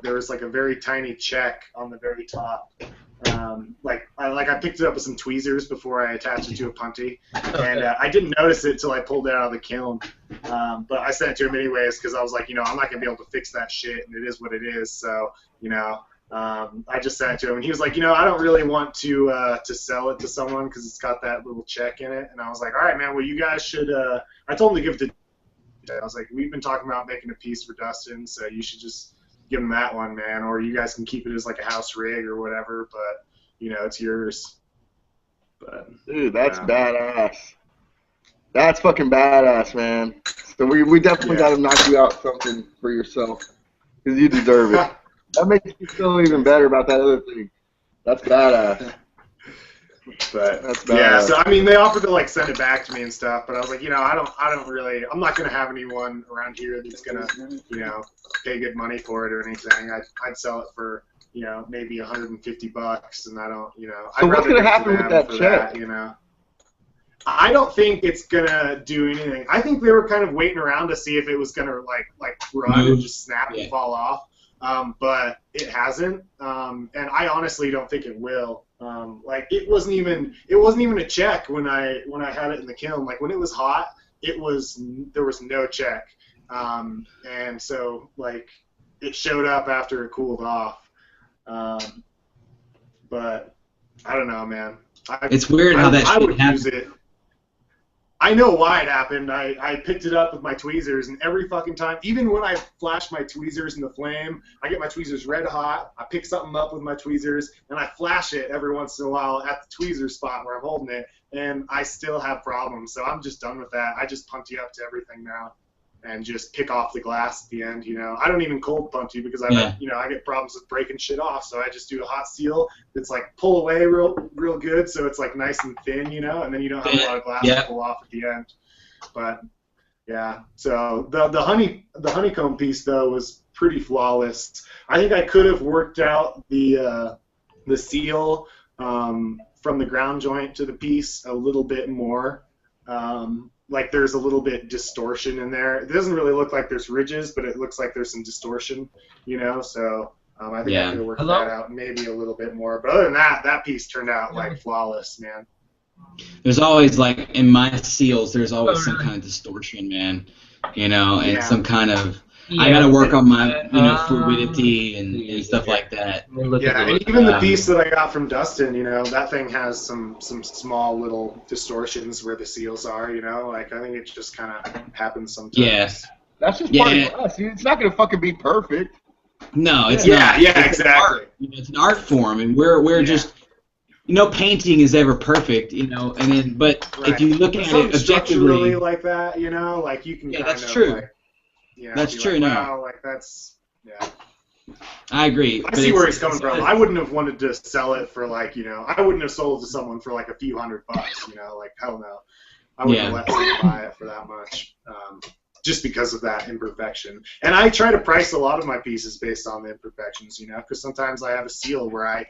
There was like a very tiny check on the very top. I picked it up with some tweezers before I attached it to a punty, and I didn't notice it till I pulled it out of the kiln. But I sent it to him anyways because I was like, you know, I'm not gonna be able to fix that shit, and it is what it is. So, you know, I just sent it to him, and he was like, you know, I don't really want to sell it to someone because it's got that little check in it. And I was like, all right, man. Well, you guys should. I told him to give it to. I was like, we've been talking about making a piece for Dustin, so you should just give him that one, man, or you guys can keep it as like a house rig or whatever, but you know, it's yours. But Dude, that's badass. That's fucking badass, man. So we definitely got to knock you out something for yourself because you deserve it. That makes me feel even better about that other thing. That's badass. But That's badass. yeah, so I mean, they offered to like send it back to me and stuff, but I was like, you know, I don't really, I'm not gonna have anyone around here that's gonna, you know, pay good money for it or anything. I'd sell it for, you know, maybe $150, and I don't, you know. So I'd what's rather gonna give it to happen with them that for check? you know. I don't think it's gonna do anything. I think they were kind of waiting around to see if it was gonna like run and just snap and fall off. But it hasn't, and I honestly don't think it will. Like it wasn't even a check when I had it in the kiln. Like when it was hot, there was no check, and so like it showed up after it cooled off. But I don't know, man. It's weird how that I shit would happens. use it. I know why it happened. I picked it up with my tweezers, and every fucking time, even when I flash my tweezers in the flame, I get my tweezers red hot, I pick something up with my tweezers, and I flash it every once in a while at the tweezer spot where I'm holding it, and I still have problems. So I'm just done with that. I just punty up to everything now and just pick off the glass at the end, you know. I don't even cold punty because I get problems with breaking shit off, so I just do a hot seal that's like pull away real good, so it's like nice and thin, you know, and then you don't have a lot of glass to pull off at the end. But Yeah. So the honeycomb piece though was pretty flawless. I think I could have worked out the seal from the ground joint to the piece a little bit more. Like there's a little bit distortion in there. It doesn't really look like there's ridges, but it looks like there's some distortion, you know. So I think I could have worked that out maybe a little bit more. But other than that, that piece turned out like flawless, man. There's always, like, in my seals, there's always some kind of distortion, man. You know, and some kind of. I gotta work on my, fluidity and stuff like that. Yeah, and even the piece that I got from Dustin, you know, that thing has some small little distortions where the seals are, you know. Like I think it just kind of happens sometimes. Yes. That's just part of us. It's not gonna fucking be perfect. No, it's not. Yeah, exactly. It's an art form, and we're just. No painting is ever perfect, you know, and then if you look at it objectively, like that, you know, like you can. Yeah, that's true. Like, you know, that's true. Like, wow, like that's I agree. I see where he's coming from. I wouldn't have wanted to sell it for like, you know, I wouldn't have sold it to someone for like a few $100, you know, like hell no. I wouldn't have let someone buy it for that much. Just because of that imperfection. And I try to price a lot of my pieces based on the imperfections, you know, because sometimes I have a seal where I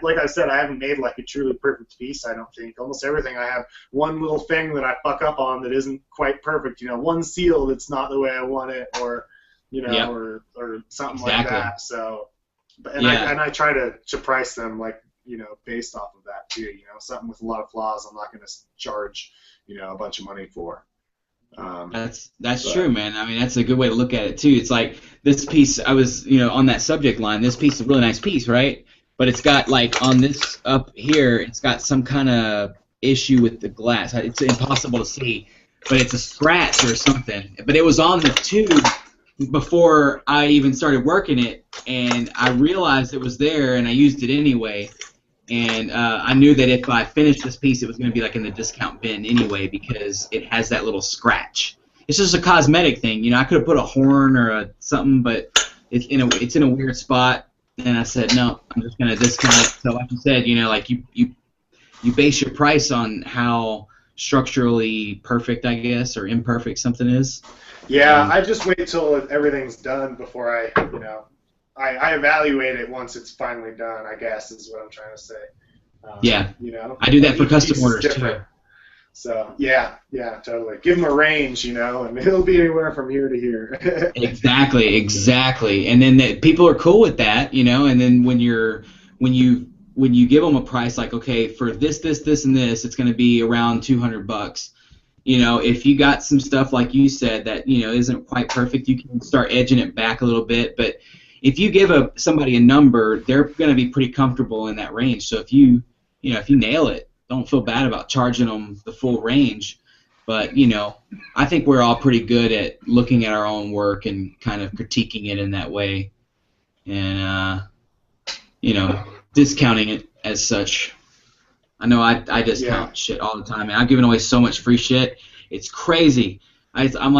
like I said, I haven't made like a truly perfect piece, I don't think. Almost everything I have one little thing that I fuck up on that isn't quite perfect, you know, one seal that's not the way I want it, or, you know, or something like that. So, and I try to price them like, you know, based off of that too, you know, something with a lot of flaws I'm not going to charge, you know, a bunch of money for. That's true, man. I mean, that's a good way to look at it too. It's like this piece. I was, you know, on that subject line. This piece is a really nice piece, right? But it's got like on this up here, it's got some kind of issue with the glass. It's impossible to see, but it's a scratch or something. But it was on the tube before I even started working it, and I realized it was there, and I used it anyway. And I knew that if I finished this piece, it was going to be like in the discount bin anyway because it has that little scratch. It's just a cosmetic thing, you know. I could have put a horn or something, but it's in a weird spot. And I said, no, I'm just going to discount it. So like you said, you know, like you base your price on how structurally perfect, I guess, or imperfect something is. Yeah, I just wait till everything's done before I, you know. I evaluate it once it's finally done, I guess, is what I'm trying to say. You know, I do that for custom orders too. So yeah, totally. Give them a range, you know, and it'll be anywhere from here to here. Exactly. And then people are cool with that, you know. And then when you give them a price like, okay, for this, and this, it's going to be around $200. You know, if you got some stuff like you said that, you know, isn't quite perfect, you can start edging it back a little bit, but if you give somebody a number, they're going to be pretty comfortable in that range. So if you nail it, don't feel bad about charging them the full range. But, you know, I think we're all pretty good at looking at our own work and kind of critiquing it in that way and, you know, discounting it as such. I know I discount shit all the time, and I've given away so much free shit. It's crazy. I'm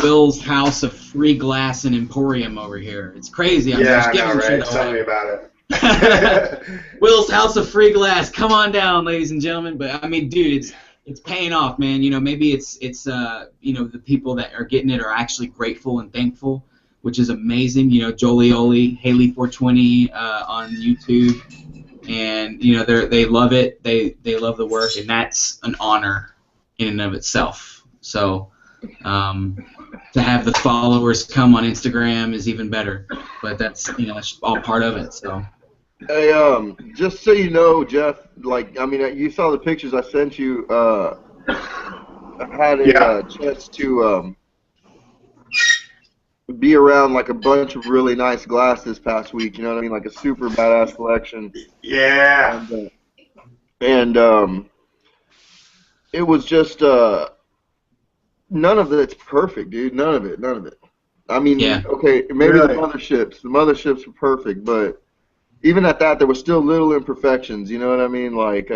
Will's House of Free Glass and Emporium over here. It's crazy. I'm just giving shit away. Tell me about it. Will's House of Free Glass. Come on down, ladies and gentlemen. But I mean, dude, it's paying off, man. You know, maybe it's you know, the people that are getting it are actually grateful and thankful, which is amazing. You know, Jolie Oli, Haley 420 on YouTube, and you know they love it. They love the work, and that's an honor in and of itself. So. To have the followers come on Instagram is even better, but that's, you know, that's all part of it. So. Hey, just so you know, Jeff, like, I mean, you saw the pictures I sent you. I had a chance to be around like a bunch of really nice glass this past week. You know what I mean? Like a super badass collection. Yeah. And it was just. None of it's perfect, dude. None of it. I mean, okay, maybe the motherships were perfect, but even at that, there were still little imperfections. You know what I mean? Like,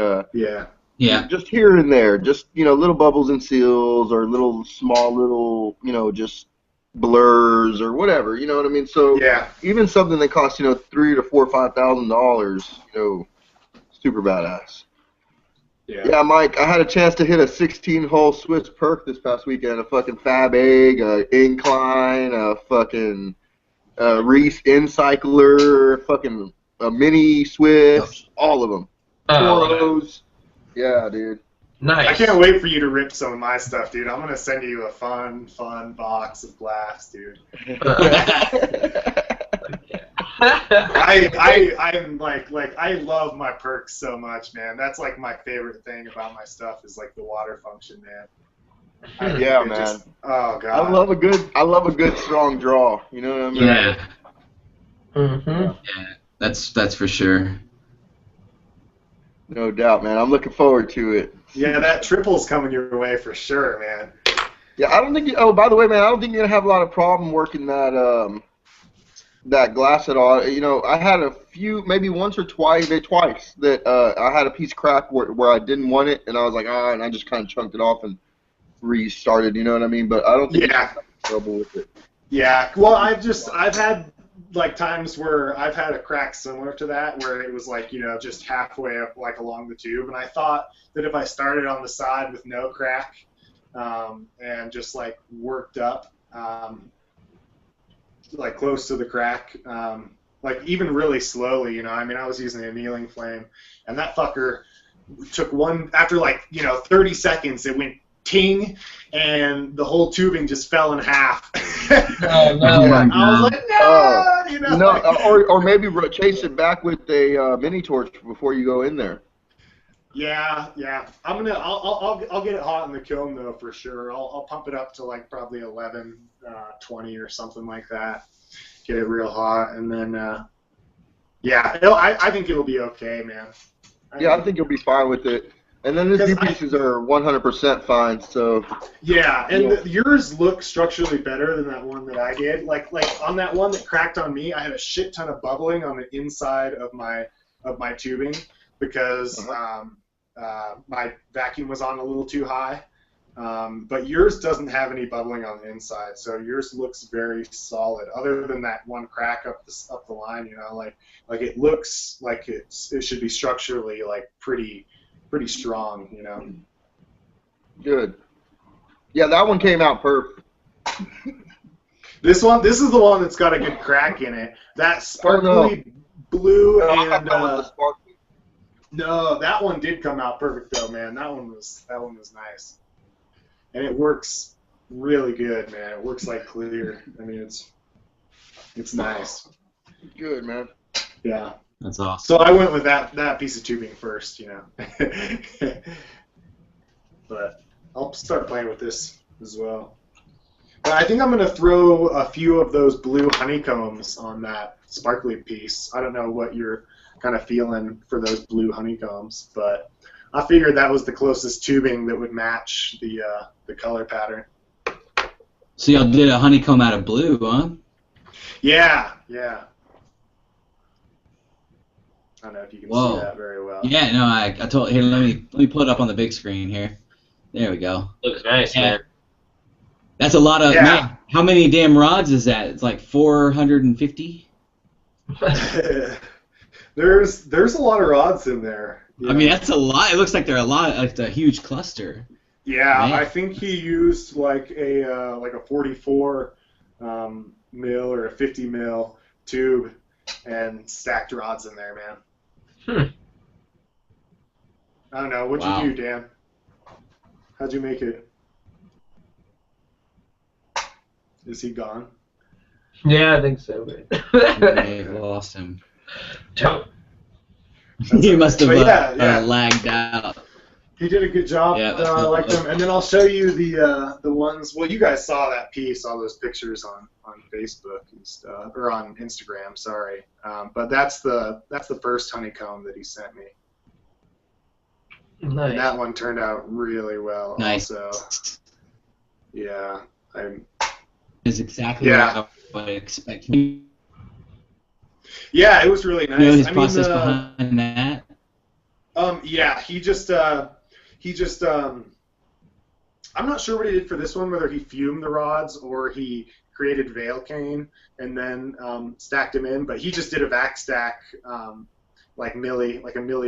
just here and there, just, you know, little bubbles and seals, or small, you know, just blurs or whatever. You know what I mean? So even something that costs, you know, $3,000 to $4,000 or $5,000, you know, super badass. Yeah, Mike, I had a chance to hit a 16-hole Swiss perk this past weekend. A fucking Fab Egg, a Incline, a fucking Reese Incycler, fucking a Mini Swiss, all of them. Toros. Yeah, dude. Nice. I can't wait for you to rip some of my stuff, dude. I'm gonna send you a fun box of glass, dude. I'm like I love my perks so much, man. That's like my favorite thing about my stuff is like the water function, man. Yeah, man. Oh god. I love a good strong draw. You know what I mean? Yeah. Mm-hmm. Yeah, that's for sure. No doubt, man. I'm looking forward to it. Yeah, that triple's coming your way for sure, man. Yeah, I don't think. Oh, by the way, man, I don't think you're gonna have a lot of problem working that that glass at all. You know, I had a few, maybe once or twice that I had a piece crack where I didn't want it, and I was like, and I just kind of chunked it off and restarted. You know what I mean? But I don't think you're gonna have trouble with it. Yeah. Well, I've had like times where I've had a crack similar to that, where it was like, you know, just halfway up, like along the tube, and I thought that if I started on the side with no crack, and just like worked up, like close to the crack, like even really slowly, you know, I mean, I was using an annealing flame, and that fucker took one, after like, you know, 30 seconds, it went ting, and the whole tubing just fell in half. Oh, no. I was like, no, you know. No, or maybe chase it back with a mini torch before you go in there. Yeah. I'll get it hot in the kiln though for sure. I'll pump it up to like probably 11, 20 or something like that. Get it real hot, and then I think it'll be okay, man. I think you'll be fine with it. And then these new pieces are 100% fine, so. Yeah, and yours look structurally better than that one that I did. Like on that one that cracked on me, I had a shit ton of bubbling on the inside of my tubing because my vacuum was on a little too high. But yours doesn't have any bubbling on the inside, so yours looks very solid. Other than that one crack up the line, you know, like it looks like it should be structurally like pretty strong, you know. Good. Yeah, that one came out perfect. This is the one that's got a good crack in it. That sparkly blue and no, that one did come out perfect though, man. That one was nice, and it works really good, man. It works like clear. I mean, it's nice. Good, man. Yeah. That's awesome. So I went with that piece of tubing first, you know. But I'll start playing with this as well. But I think I'm going to throw a few of those blue honeycombs on that sparkly piece. I don't know what you're kind of feeling for those blue honeycombs, but I figured that was the closest tubing that would match the color pattern. So y'all did a honeycomb out of blue, huh? Yeah. I don't know if you can see that very well. Yeah, no, I told here. Let me pull it up on the big screen here. There we go. Looks nice, man. That's a lot of man. How many damn rods is that? It's like 450. There's a lot of rods in there. Yeah. I mean, that's a lot. It looks like they're a lot. Like a huge cluster. Yeah, man. I think he used like a 44 mil or a 50 mil tube and stacked rods in there, man. I don't know. What'd you do, Dan? How'd you make it? Is he gone? Yeah, I think so. I lost him. He must have lagged out. He did a good job. Yeah, I like them. And then I'll show you the ones. Well, you guys saw that piece, all those pictures on Facebook and stuff, or on Instagram. Sorry, but that's the first honeycomb that he sent me. Nice. And that one turned out really well. Nice. Also, yeah, Is exactly what I would expect. Yeah, it was really nice. You know his process behind that? Yeah, he just I'm not sure what he did for this one, whether he fumed the rods or he created veil cane and then stacked them in, but he just did a vac stack like a milli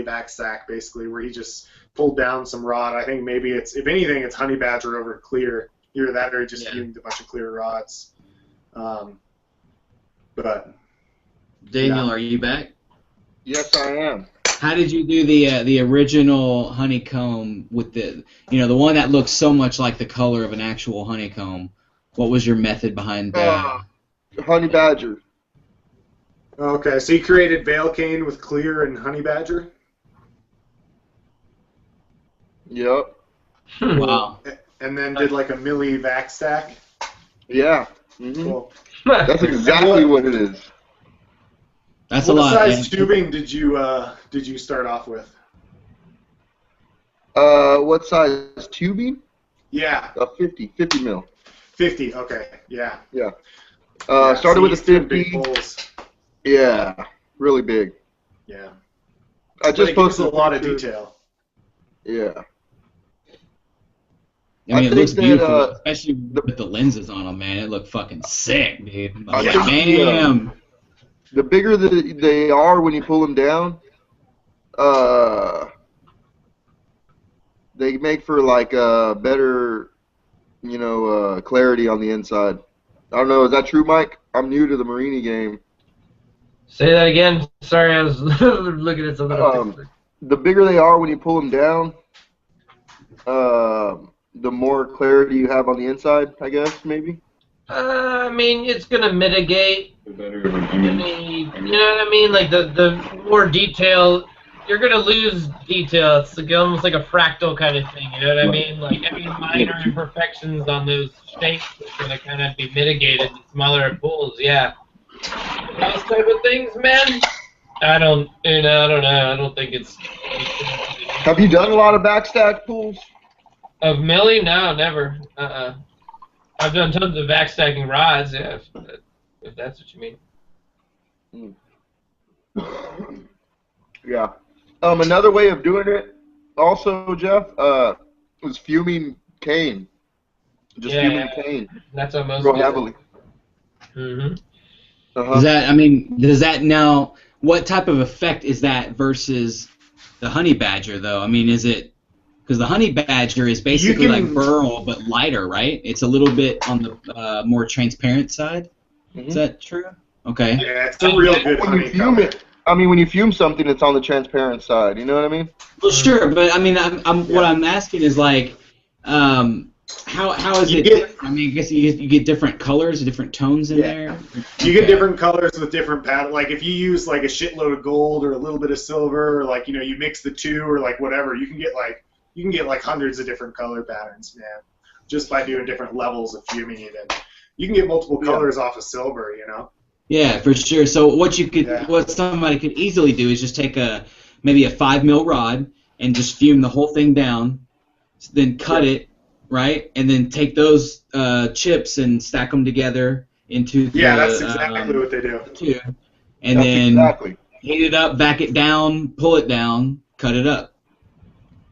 backstack basically, where he just pulled down some rod. I think maybe it's, if anything, it's honey badger over clear. Either that or he just fumed a bunch of clear rods. But Daniel, are you back? Yes, I am. How did you do the original honeycomb with the one that looks so much like the color of an actual honeycomb? What was your method behind honey badger? Okay, so you created veil cane with clear and honey badger. Yep. Wow. And then did like a milli vac stack. Yeah. Mm-hmm. Cool. That's exactly what it is. That's a lot. What size tubing did you start off with? What size tubing? Yeah. 50 mil. 50. Okay. Yeah. Yeah. Started with a 50. Big poles. Yeah. Really big. Yeah. I just posted a lot of detail. Yeah. I mean, it looks beautiful, especially with the lenses on them, man. It looked fucking sick, dude. Damn. The bigger they are when you pull them down, they make for like better, clarity on the inside. I don't know. Is that true, Mike? I'm new to the Marini game. Say that again. Sorry, I was looking at something. The bigger they are when you pull them down, the more clarity you have on the inside, I guess, maybe. I mean, it's gonna mitigate any, you know what I mean? Like the more detail, you're gonna lose detail. It's like almost like a fractal kind of thing. You know what I mean? Like any minor imperfections on those shapes is gonna kind of be mitigated in smaller pools. Yeah. Those type of things, man. I don't know. I don't think it's. Have you done a lot of backstack pools? Of milli? No, never. I've done tons of backstacking rods, yeah, if that's what you mean. Yeah. Another way of doing it, also, Jeff, was fuming cane. Just fuming cane. That's what most real do. Heavily. Mm-hmm. Does that now? What type of effect is that versus the honey badger, though? I mean, is it? Because the honey badger is basically like burl, but lighter, right? It's a little bit on the more transparent side. Mm-hmm. Is that true? Okay. Yeah, it's a real good when you fume it. I mean, when you fume something, it's on the transparent side. You know what I mean? Well, sure, but I mean, what I'm asking is like, how is it different? I mean, I guess you get different colors, different tones in there. You get different colors with different patterns. Like if you use like a shitload of gold or a little bit of silver, or like you mix the two or like whatever, you can get like hundreds of different color patterns, man, just by doing different levels of fuming even. You can get multiple colors off of silver, Yeah, for sure. So what somebody could easily do is just take maybe a 5 mil rod and just fume the whole thing down, then cut it, right, and then take those chips and stack them together into the, that's exactly what they do. And then heat it up, back it down, pull it down, cut it up.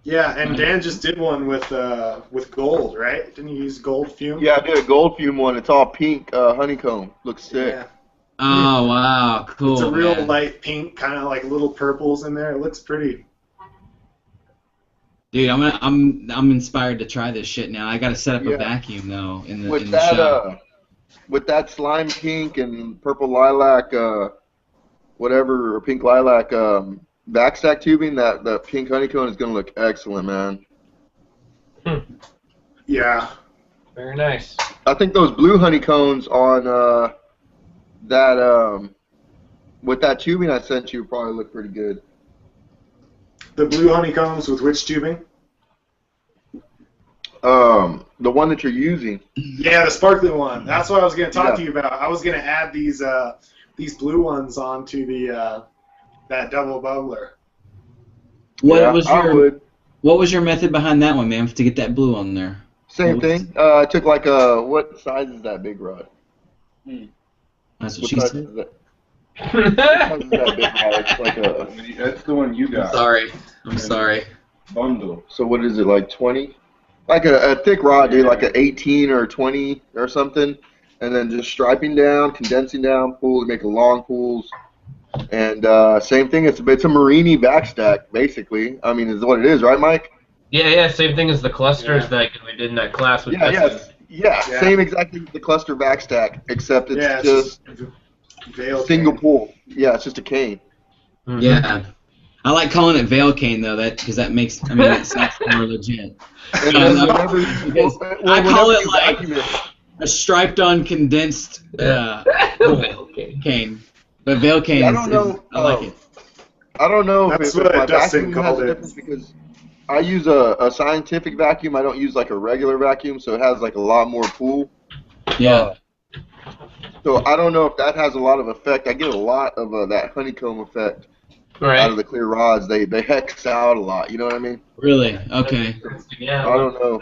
Yeah, and Dan just did one with gold, right? Didn't you use gold fume? Yeah, I did a gold fume one. It's all pink honeycomb. Looks sick. Yeah. Oh wow, cool. It's a real light pink, kind of like little purples in there. It looks pretty. Dude, I'm inspired to try this shit now. I got to set up a vacuum though in the shop. With that slime pink and purple lilac, whatever, or pink lilac. Backstack tubing, that pink honeycomb is going to look excellent, man. Yeah. Very nice. I think those blue honeycombs on with that tubing I sent you probably look pretty good. The blue honeycombs with which tubing? The one that you're using. Yeah, the sparkling one. That's what I was going to talk to you about. I was going to add these blue ones onto the that double bubbler. What was your method behind that one, man, to get that blue on there? Same thing. I took like what size is that big rod? That's what she said. What size is that big rod? It's like that's the one you got. I'm sorry. Bundle. So what is it, like 20? Like a thick rod, dude, like a 18 or 20 or something, and then just striping down, condensing down, pull to make a long pools. And same thing. It's a Marini backstack, basically. I mean, is what it is, right, Mike? Yeah, same thing as the clusters that we did in that class with Dustin. Yeah, same exactly with the cluster backstack, except it's just single cane. pull. Yeah, it's just a cane. Mm-hmm. Yeah. I like calling it veil cane though, because that makes it sounds more legit. I call it like a striped on condensed cane. But veil cane I like it. I don't know if my vacuum has a difference because I use a scientific vacuum. I don't use like a regular vacuum, so it has like a lot more pull. Yeah. So I don't know if that has a lot of effect. I get a lot of that honeycomb effect out of the clear rods. They hex out a lot. You know what I mean? Really? Okay. Yeah. I don't know.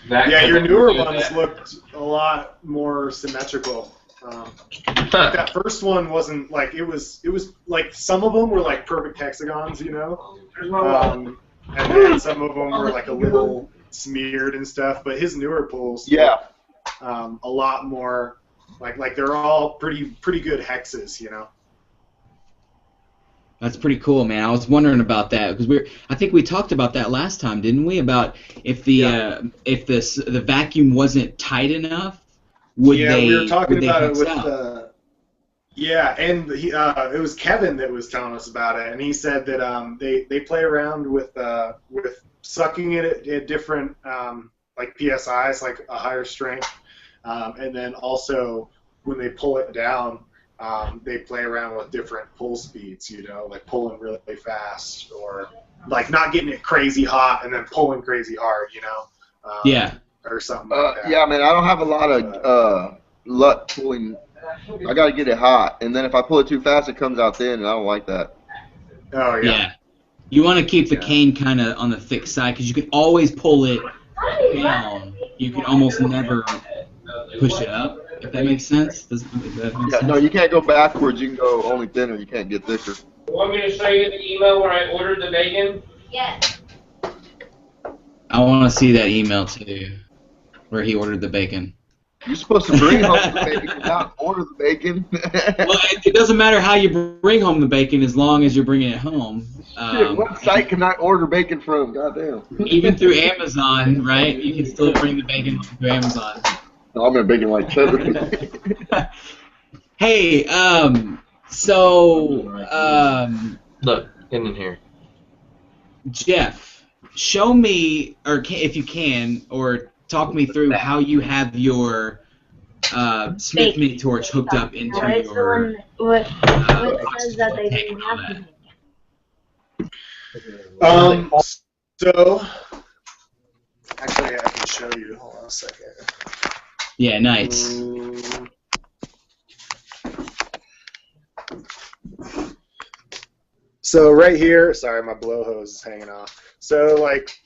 Yeah, your newer ones looked a lot more symmetrical. Like that first one wasn't like it was like some of them were like perfect hexagons, you know, and then some of them were like a little smeared and stuff. But his newer pulls, a lot more like they're all pretty good hexes, you know. That's pretty cool, man. I was wondering about that because I think we talked about that last time, didn't we? About if the vacuum wasn't tight enough, we were talking about it with and it was Kevin that was telling us about it, and he said that they play around with sucking it at different like PSIs, like a higher strength, and then also when they pull it down. They play around with different pull speeds, you know, like pulling really fast or like not getting it crazy hot and then pulling crazy hard, you know, or something like that. Yeah, man, I don't have a lot of luck pulling. I got to get it hot, and then if I pull it too fast, it comes out thin, and I don't like that. Oh, yeah. You want to keep the cane kind of on the thick side because you can always pull it down. You can almost never push it up. If that makes sense? Does that make sense? No, you can't go backwards. You can go only thinner. You can't get thicker. You want me to show you the email where I ordered the bacon? Yes. I want to see that email too, where he ordered the bacon. You're supposed to bring home the bacon, not order the bacon. Well, it doesn't matter how you bring home the bacon as long as you're bringing it home. What site can I order bacon from? Goddamn. Even through Amazon, right? You can still bring the bacon through Amazon. No, I'm gonna bacon like cheddar. Hey, look, get in here. Jeff, show me, or if you can, or talk me through how you have your Smith mini torch hooked up into your. What says that they didn't have to so actually I can show you. Hold on a second. Yeah, nice. So right here, sorry, my blow hose is hanging off. So like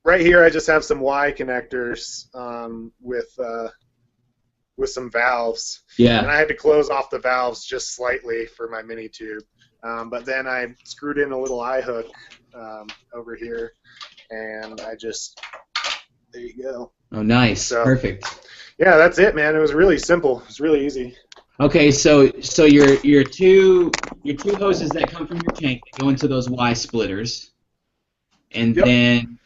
right here, I just have some Y connectors with some valves. Yeah. And I had to close off the valves just slightly for my mini tube. But then I screwed in a little eye hook over here, and there you go. Oh, nice. So, perfect. Yeah, that's it, man. It was really simple. It was really easy. Okay, so your two hoses that come from your tank that go into those Y splitters, and then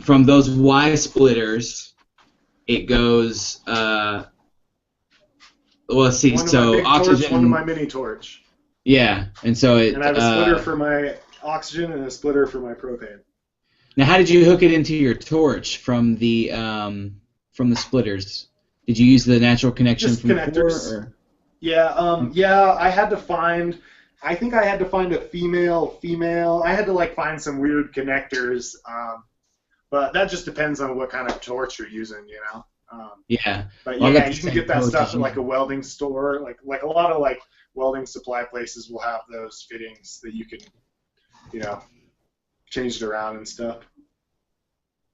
from those Y splitters, it goes. Well, let's see. Oxygen. One of my mini torch. Yeah, and so it. And I have a splitter for my oxygen and a splitter for my propane. Now, how did you hook it into your torch from the splitters? Did you use the natural connection just from connectors? Before, or? Yeah, I had to find. I think I had to find a female. I had to find some weird connectors. But that just depends on what kind of torch you're using, you know. Yeah. But yeah, you can get that stuff at a welding store. Like a lot of welding supply places will have those fittings that you can, change it around and stuff.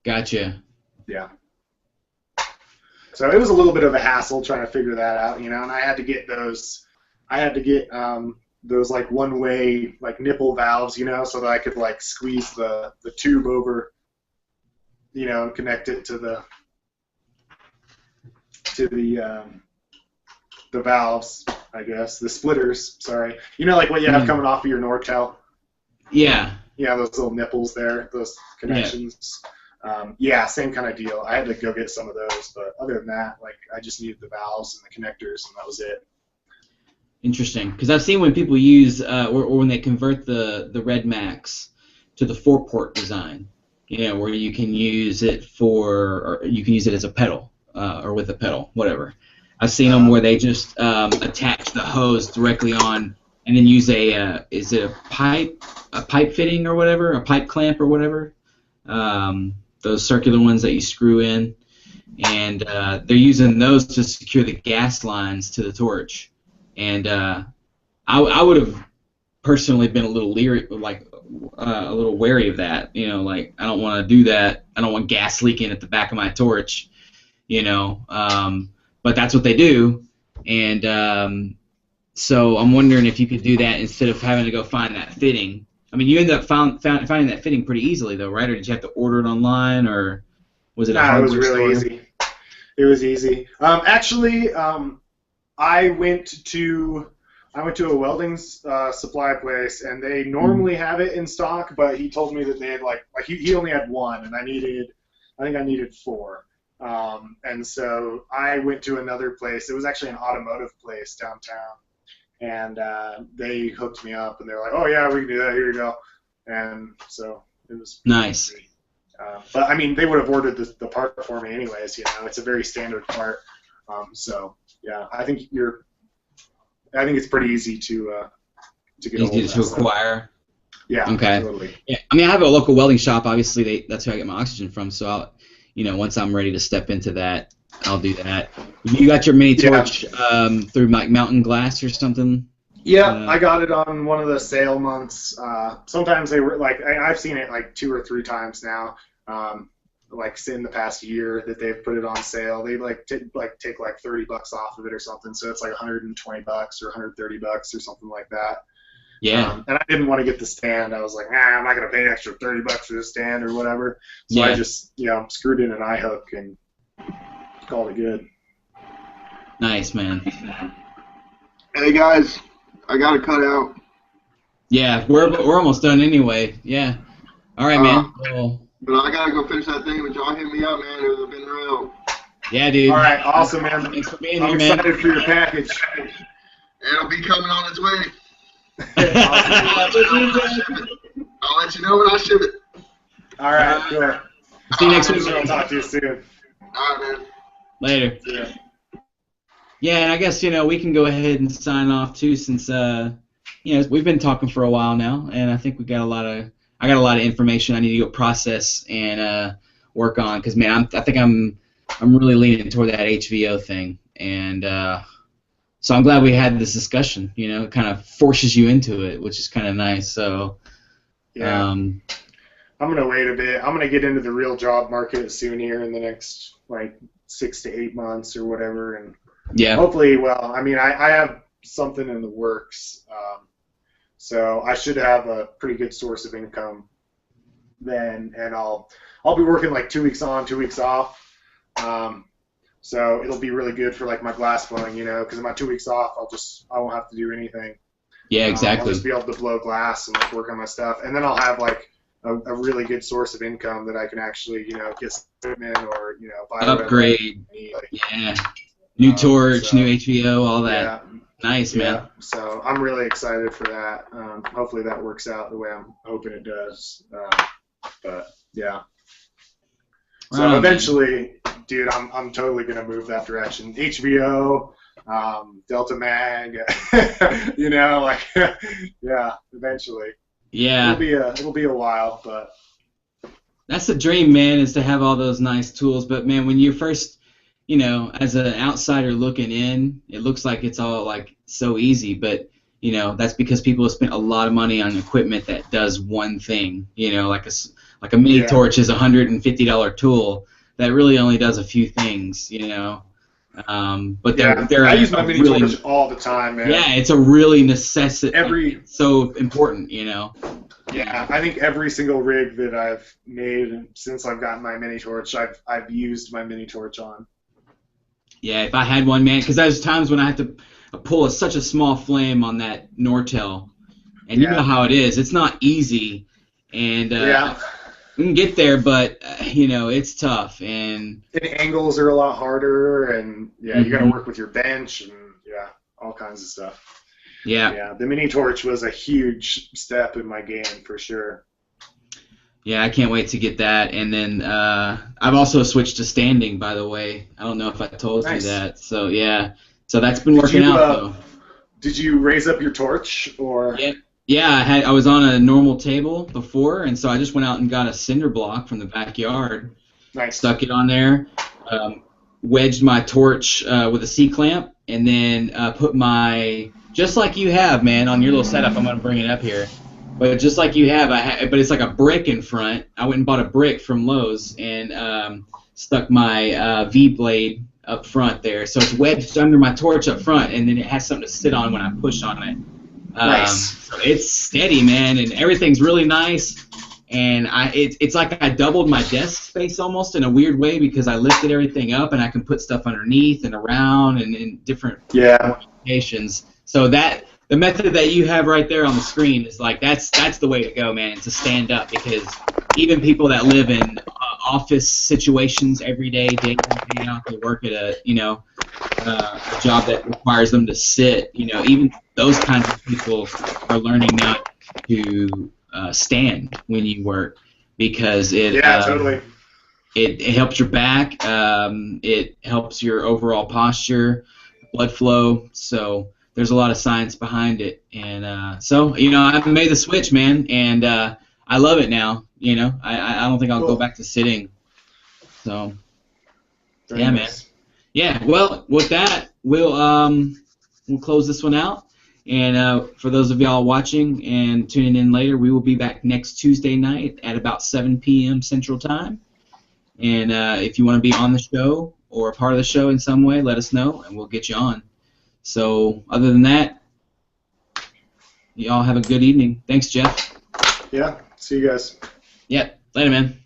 Gotcha. Yeah. So it was a little bit of a hassle trying to figure that out, and I had to get those. I had to get those one-way nipple valves, so that I could squeeze the tube over, and connect it to the valves. I guess. The splitters, sorry. You know, like what you have coming off of your Nortel? Yeah. Yeah, those little nipples there, those connections. Yeah, same kind of deal. I had to go get some of those, but other than that, like I just needed the valves and the connectors, and that was it. Interesting, because I've seen when people use or when they convert the Red Max to the 4-port design, you know, where you can use it or you can use it as a pedal or with a pedal, whatever. I've seen them where they just attach the hose directly on and then use is it a pipe fitting or whatever, a pipe clamp or whatever, those circular ones that you screw in, and they're using those to secure the gas lines to the torch. And I would have personally been a little leery, like a little wary of that. You know, like I don't want to do that. I don't want gas leaking at the back of my torch. You know, but that's what they do. And so I'm wondering if you could do that instead of having to go find that fitting. I mean, you ended up finding that fitting pretty easily, though, right? Or did you have to order it online, or was it a hardware It was really store? easy. It was easy. Actually, I went to a welding supply place, and they normally have it in stock, but he told me that they had like he only had one, and I think I needed 4. And so I went to another place. It was actually an automotive place downtown, and they hooked me up, and they're like, "Oh yeah, we can do that. Here you go." And so it was Nice. easy. But I mean, they would have ordered the part for me anyways. You know, it's a very standard part. So yeah, I think it's pretty easy to get a hold Easy of to that acquire. stuff. Yeah, Okay. totally. Yeah, I mean, I have a local welding shop. Obviously, that's who I get my oxygen from. So, once I'm ready to step into that, I'll do that. You got your mini torch through like Mountain Glass or something? Yeah, I got it on one of the sale months. Sometimes they were like, I've seen it like 2 or 3 times now. Like in the past year that they've put it on sale, they take like $30 off of it or something. So it's like $120 or $130 or something like that. Yeah. And I didn't want to get the stand. I was like, I'm not gonna pay an extra $30 for the stand or whatever. So I just screwed in an eye hook and called it good. Nice, man. Hey guys, I got to cut out. Yeah, we're almost done anyway. Yeah. All right, man. Well, but I got to go finish that thing, but y'all hit me up, man. It would have been real. Yeah, dude. All right, awesome, man. Thanks for being I'm here, man. excited for your package. It'll be coming on its way. Awesome. I'll let you know when I ship it. All right, cool. See you next week. I'll talk to you soon. All right, man. Later. Yeah. Yeah, and I guess we can go ahead and sign off too, since we've been talking for a while now, and I think I got a lot of information I need to go process and work on, because man, I think I'm really leaning toward that HVO thing, and so I'm glad we had this discussion. It kind of forces you into it, which is kind of nice. So yeah, I'm gonna wait a bit. I'm gonna get into the real job market soon here in the next 6 to 8 months or whatever, and hopefully, I mean, I have something in the works, so I should have a pretty good source of income then, and I'll be working 2 weeks on, 2 weeks off, so it'll be really good for my glass blowing, because in my 2 weeks off, I won't have to do anything. Yeah, exactly. I'll just be able to blow glass and work on my stuff, and then I'll have a really good source of income that I can actually get some equipment or buy upgrade. Yeah. New torch, new HVO, all that. Yeah. Nice, man. Yeah, so I'm really excited for that. Hopefully that works out the way I'm hoping it does. But yeah. So eventually, dude, I'm totally gonna move that direction. HVO, Delta Mag, yeah, eventually. Yeah. It'll be a while, but that's the dream, man, is to have all those nice tools. But man, when you're first, as an outsider looking in, it looks like it's all so easy, but that's because people have spent a lot of money on equipment that does one thing. Like a mini torch is a $150 tool that really only does a few things. But they're I use my mini torch all the time, man. Yeah, it's a really necessity. It's so important, Yeah, I think every single rig that I've made since I've gotten my mini torch, I've used my mini torch on. Yeah, if I had one, man, because there's times when I have to pull such a small flame on that Nortel, and you know how it is. It's not easy, and we can get there, but it's tough, and angles are a lot harder, and you got to work with your bench, and all kinds of stuff. Yeah, the mini torch was a huge step in my game for sure. Yeah, I can't wait to get that. And then I've also switched to standing, by the way. I don't know if I told you that. So, yeah. So that's been working out, though. Did you raise up your torch? Or? Yeah, I was on a normal table before, and so I just went out and got a cinder block from the backyard. Nice. Stuck it on there, wedged my torch with a C-clamp, and then put my, just like you have, man, on your little setup. I'm going to bring it up here. But just like you have, but it's like a brick in front. I went and bought a brick from Lowe's and stuck my V-blade up front there. So it's wedged under my torch up front, and then it has something to sit on when I push on it. Nice. So it's steady, man, and everything's really nice. And it's like I doubled my desk space almost in a weird way because I lifted everything up, and I can put stuff underneath and around and in different locations. So the method that you have right there on the screen is like that's the way to go, man, to stand up, because even people that live in office situations every day, day in, day out, they work at a job that requires them to sit. Even those kinds of people are learning now to stand when you work, because it totally. It helps your back. It helps your overall posture, blood flow. So there's a lot of science behind it, and so I've made the switch, man, and I love it now. I don't think I'll go back to sitting. So man. Yeah. Well, with that, we'll close this one out, and for those of y'all watching and tuning in later, we will be back next Tuesday night at about 7 p.m. Central Time. And if you want to be on the show or a part of the show in some way, let us know, and we'll get you on. So other than that, y'all have a good evening. Thanks, Jeff. Yeah, see you guys. Yep, later, man.